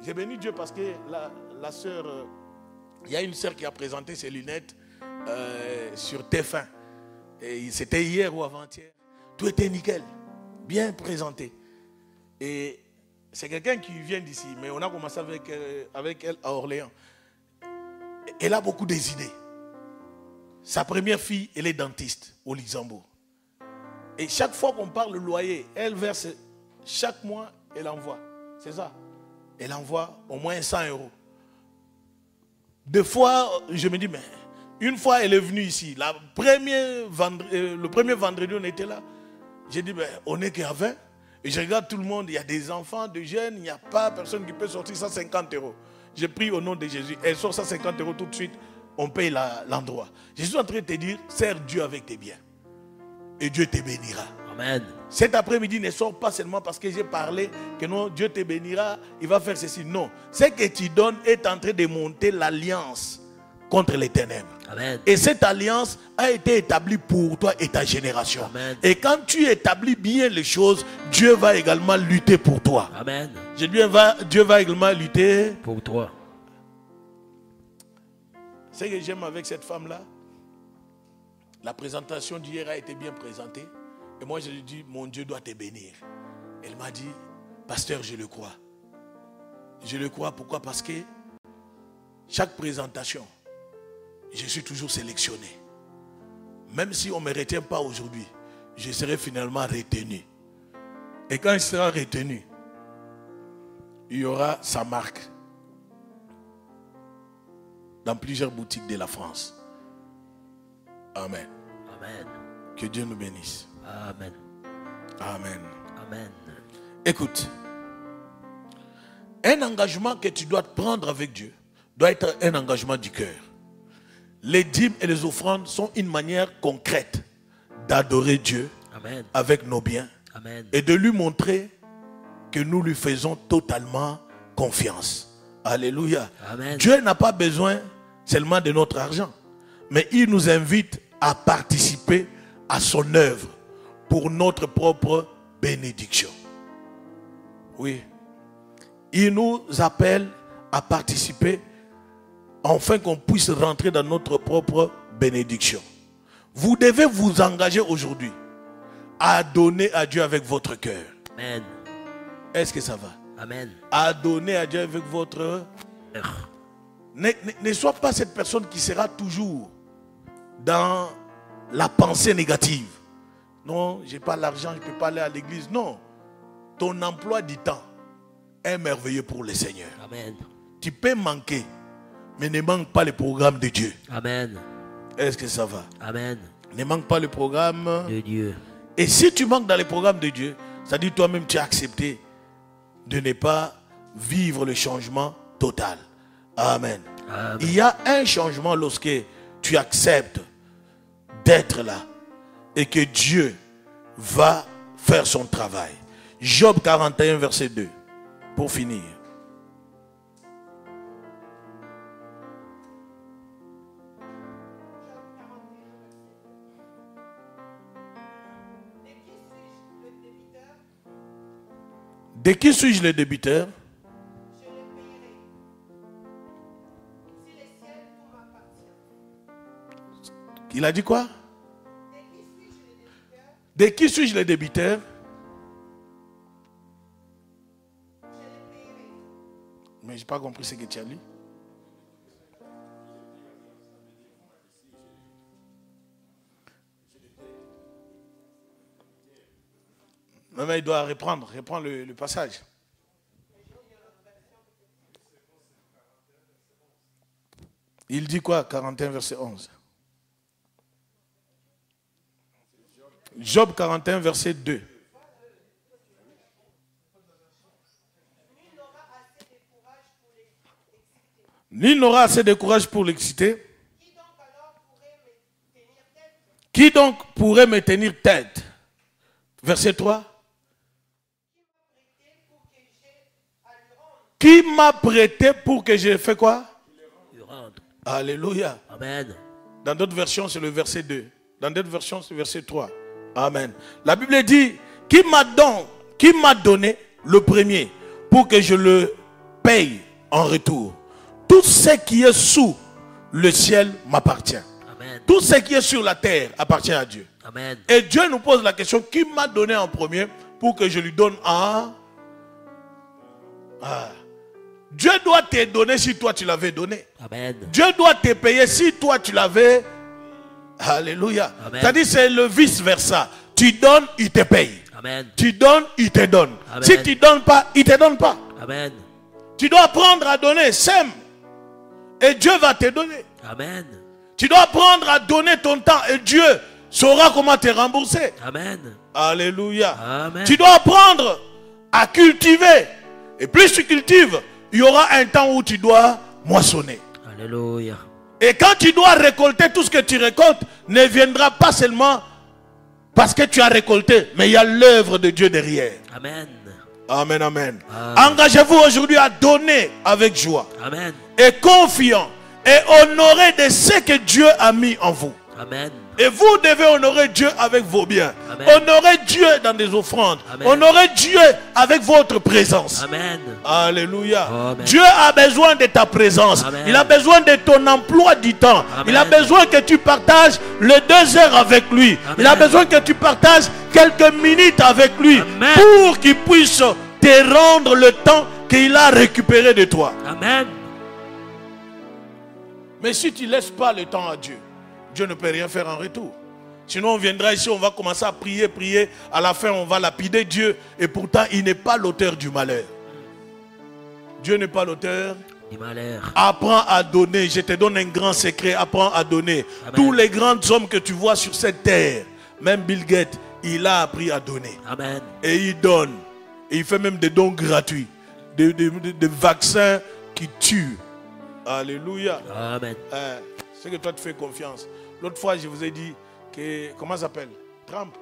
J'ai béni Dieu parce que la sœur, il y a une sœur qui a présenté ses lunettes sur TF1. Et c'était hier ou avant-hier. Tout était nickel, bien présenté. Et c'est quelqu'un qui vient d'ici, mais on a commencé avec elle à Orléans. Elle a beaucoup des idées. Sa première fille, elle est dentiste au Luxembourg. Et chaque fois qu'on parle loyer, elle verse chaque mois, elle envoie. C'est ça. Elle envoie au moins 100 €. Deux fois, je me dis, mais une fois, elle est venue ici. Le premier vendredi, on était là. J'ai dit, mais on n'est qu'à 20. Et je regarde tout le monde. Il y a des enfants, des jeunes. Il n'y a pas personne qui peut sortir 150 €. J'ai pris au nom de Jésus. Elle sort 150 € tout de suite. on paye l'endroit. Je suis en train de te dire, sers Dieu avec tes biens. Et Dieu te bénira. Amen. Cet après-midi, ne sors pas seulement parce que j'ai parlé que non, Dieu te bénira, il va faire ceci. Non. Ce que tu donnes est en train de monter l'alliance contre les ténèbres. Amen. Et cette alliance a été établie pour toi et ta génération. Amen. Et quand tu établis bien les choses, Dieu va également lutter pour toi. Amen. Dieu va également lutter pour toi. Ce que j'aime avec cette femme-là, la présentation d'hier a été bien présentée. Et moi, je lui dis, mon Dieu doit te bénir. Elle m'a dit, pasteur, je le crois. Je le crois, pourquoi? Parce que chaque présentation, je suis toujours sélectionné. Même si on ne me retient pas aujourd'hui, je serai finalement retenu. Et quand il sera retenu, il y aura sa marque dans plusieurs boutiques de la France. Amen. Amen. Que Dieu nous bénisse. Amen. Amen. Amen. Écoute, un engagement que tu dois prendre avec Dieu doit être un engagement du cœur. Les dîmes et les offrandes sont une manière concrète d'adorer Dieu. Amen. Avec nos biens. Amen. Et de lui montrer que nous lui faisons totalement confiance. Alléluia. Amen. Dieu n'a pas besoin seulement de notre argent, mais il nous invite à participer à son œuvre pour notre propre bénédiction. Oui. Il nous appelle à participer afin qu'on puisse rentrer dans notre propre bénédiction. Vous devez vous engager aujourd'hui à donner à Dieu avec votre cœur. Amen. Est-ce que ça va? Amen. À donner à Dieu avec votre cœur. Ne sois pas cette personne qui sera toujours dans la pensée négative. Non, je n'ai pas l'argent, je ne peux pas aller à l'église. Non. Ton emploi du temps est merveilleux pour le Seigneur. Amen. Tu peux manquer, mais ne manque pas le programme de Dieu. Amen. Est-ce que ça va? Amen. Ne manque pas le programme de Dieu. Et si tu manques dans le programme de Dieu, ça dit toi-même tu as accepté de ne pas vivre le changement total. Amen. Amen. Il y a un changement lorsque tu acceptes d'être là et que Dieu va faire son travail. Job 41 verset 2 pour finir. De qui suis-je le débiteur? Je le payerai. Si les ciels, tout m'appartient. Il a dit quoi? De qui suis-je le débiteur? De qui suis-je le débiteur? Je le payerai. Mais je n'ai pas compris ce que tu as lu. Mais il doit reprendre le passage. Il dit quoi? 41 verset 11. Job 41 verset 2. Nul n'aura assez de courage pour l'exciter. Qui donc pourrait me tenir tête? Verset 3. Qui m'a prêté pour que je fasse quoi? Alléluia. Amen. Dans d'autres versions, c'est le verset 2. Dans d'autres versions, c'est le verset 3. Amen. La Bible dit, qui m'a donné le premier pour que je le paye en retour? Tout ce qui est sous le ciel m'appartient. Amen. Tout ce qui est sur la terre appartient à Dieu. Amen. Et Dieu nous pose la question, qui m'a donné en premier pour que je lui donne en... Dieu doit te donner si toi tu l'avais donné. Amen. Dieu doit te payer si toi tu l'avais. Alléluia. C'est-à-dire c'est le vice-versa. Tu donnes, il te paye. Amen. Tu donnes, il te donne. Amen. Si tu ne donnes pas, il ne te donne pas. Amen. Tu dois apprendre à donner. Sème. Et Dieu va te donner. Amen. Tu dois apprendre à donner ton temps. Et Dieu saura comment te rembourser. Amen. Alléluia. Amen. Tu dois apprendre à cultiver. Et plus tu cultives, il y aura un temps où tu dois moissonner. Alléluia. Et quand tu dois récolter tout ce que tu récoltes, ne viendra pas seulement parce que tu as récolté, mais il y a l'œuvre de Dieu derrière. Amen. Amen, amen. Amen. Engagez-vous aujourd'hui à donner avec joie Amen. et confiant et honorer de ce que Dieu a mis en vous. Amen. Et vous devez honorer Dieu avec vos biens. Amen. Honorer Dieu dans des offrandes. Amen. Honorer Dieu avec votre présence. Amen. Alléluia. Amen. Dieu a besoin de ta présence. Amen. Il a besoin de ton emploi du temps. Amen. Il a besoin que tu partages les 2 heures avec lui. Amen. Il a besoin que tu partages quelques minutes avec lui. Amen. Pour qu'il puisse te rendre le temps qu'il a récupéré de toi. Amen. Mais si tu ne laisses pas le temps à Dieu, Dieu ne peut rien faire en retour. Sinon on viendra ici, on va commencer à prier, prier. À la fin on va lapider Dieu. Et pourtant il n'est pas l'auteur du malheur. Dieu n'est pas l'auteur Du malheur. Apprends à donner. Je te donne un grand secret. Apprends à donner. Amen. Tous les grands hommes que tu vois sur cette terre, même Bill Gates, il a appris à donner. Amen. Et il donne. Et il fait même des dons gratuits. Des vaccins qui tuent. Alléluia. Amen. C'est que toi tu fais confiance. L'autre fois je vous ai dit que, comment ça s'appelle? Trump.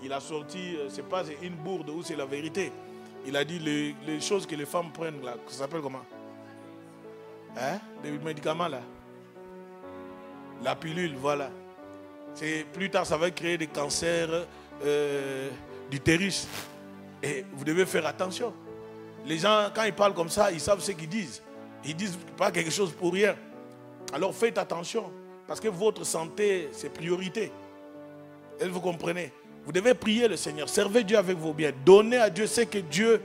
Il a sorti, c'est pas une bourde ou c'est la vérité. Il a dit les choses que les femmes prennent là, ça s'appelle comment? Hein? Les médicaments là. La pilule, voilà. Plus tard ça va créer des cancers d'utérus. Et vous devez faire attention. Les gens, quand ils parlent comme ça, ils savent ce qu'ils disent. Ils disent pas quelque chose pour rien. Alors faites attention. Parce que votre santé, c'est priorité. Et vous comprenez? Vous devez prier le Seigneur. Servez Dieu avec vos biens. Donnez à Dieu ce que Dieu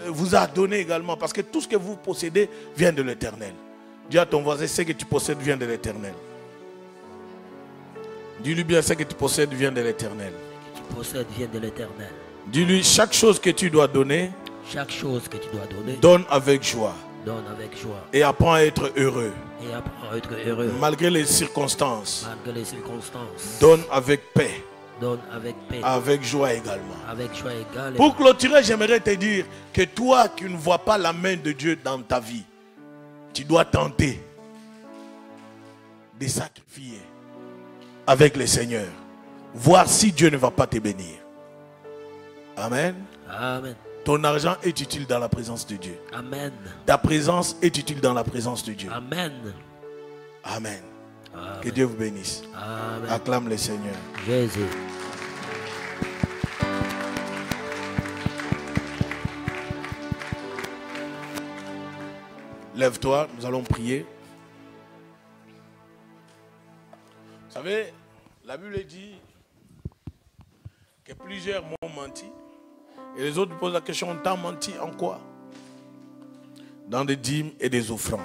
vous a donné également. Parce que tout ce que vous possédez vient de l'Éternel. Dis à ton voisin, ce que tu possèdes vient de l'Éternel. Dis-lui bien, ce que tu possèdes vient de l'Éternel. Tu possèdes vient de l'Éternel. Dis-lui, chaque chose que tu dois donner, Chaque chose que tu dois donner, donne avec joie. donne avec joie. Et apprends à être heureux. Et apprends à être heureux. Malgré les circonstances. Malgré les circonstances. Donne avec paix. Donne avec paix. Avec joie également. Avec joie égale. Pour clôturer, j'aimerais te dire que toi qui ne vois pas la main de Dieu dans ta vie, tu dois tenter de sacrifier avec le Seigneur. Voir si Dieu ne va pas te bénir. Amen. Amen. Ton argent est utile dans la présence de Dieu. Amen. Ta présence est utile dans la présence de Dieu. Amen. Amen. Amen. Que Dieu vous bénisse. Amen. Acclame le Seigneur. Jésus. Lève-toi, nous allons prier. Vous savez, la Bible dit que plusieurs m'ont menti. Et les autres posent la question, on t'a menti en quoi? Dans des dîmes et des offrandes.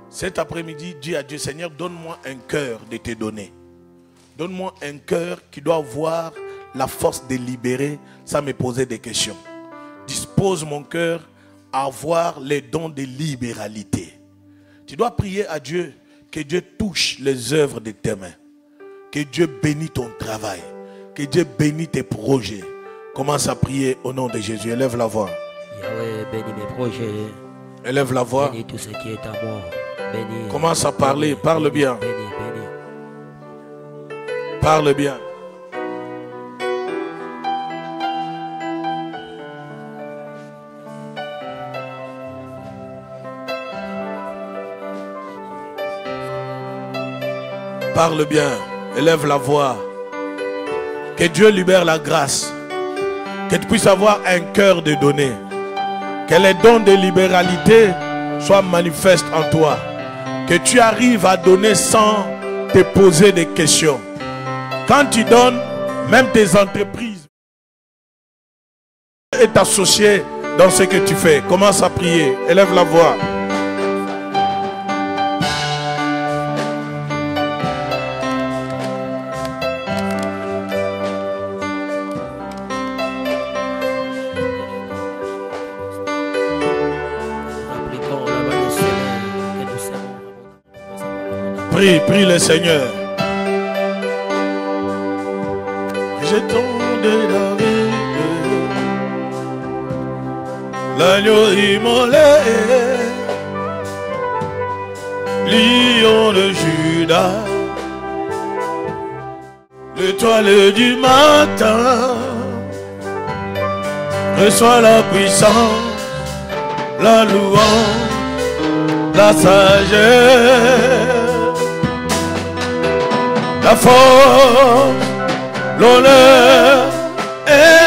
Cet après-midi, dis à Dieu, Seigneur, donne-moi un cœur de te donner. Donne-moi un cœur qui doit avoir la force de libérer sans me poser des questions. Dispose mon cœur à avoir les dons de libéralité. Tu dois prier à Dieu que Dieu touche les œuvres de tes mains. Que Dieu bénisse ton travail. Que Dieu bénisse tes projets. Commence à prier au nom de Jésus. Élève la voix. Yahweh, bénis mes projets. Élève la voix. Bénis tout ce qui est à moi. Bénis. Commence à parler. Parle bien. Bénis, bénis. Parle bien. Parle bien. Élève la voix. Que Dieu libère la grâce. Que tu puisses avoir un cœur de donner. Que les dons de libéralité soient manifestes en toi. Que tu arrives à donner sans te poser des questions. Quand tu donnes, même tes entreprises est associé dans ce que tu fais. Commence à prier. Élève la voix. Appliquons la loi des Seigneurs que nous savons. Prie, prie le Seigneur. Jetons de David l'agneau immolé. lion de Judas, l'étoile du matin, reçois la puissance, la louange, la sagesse, la force, l'honneur et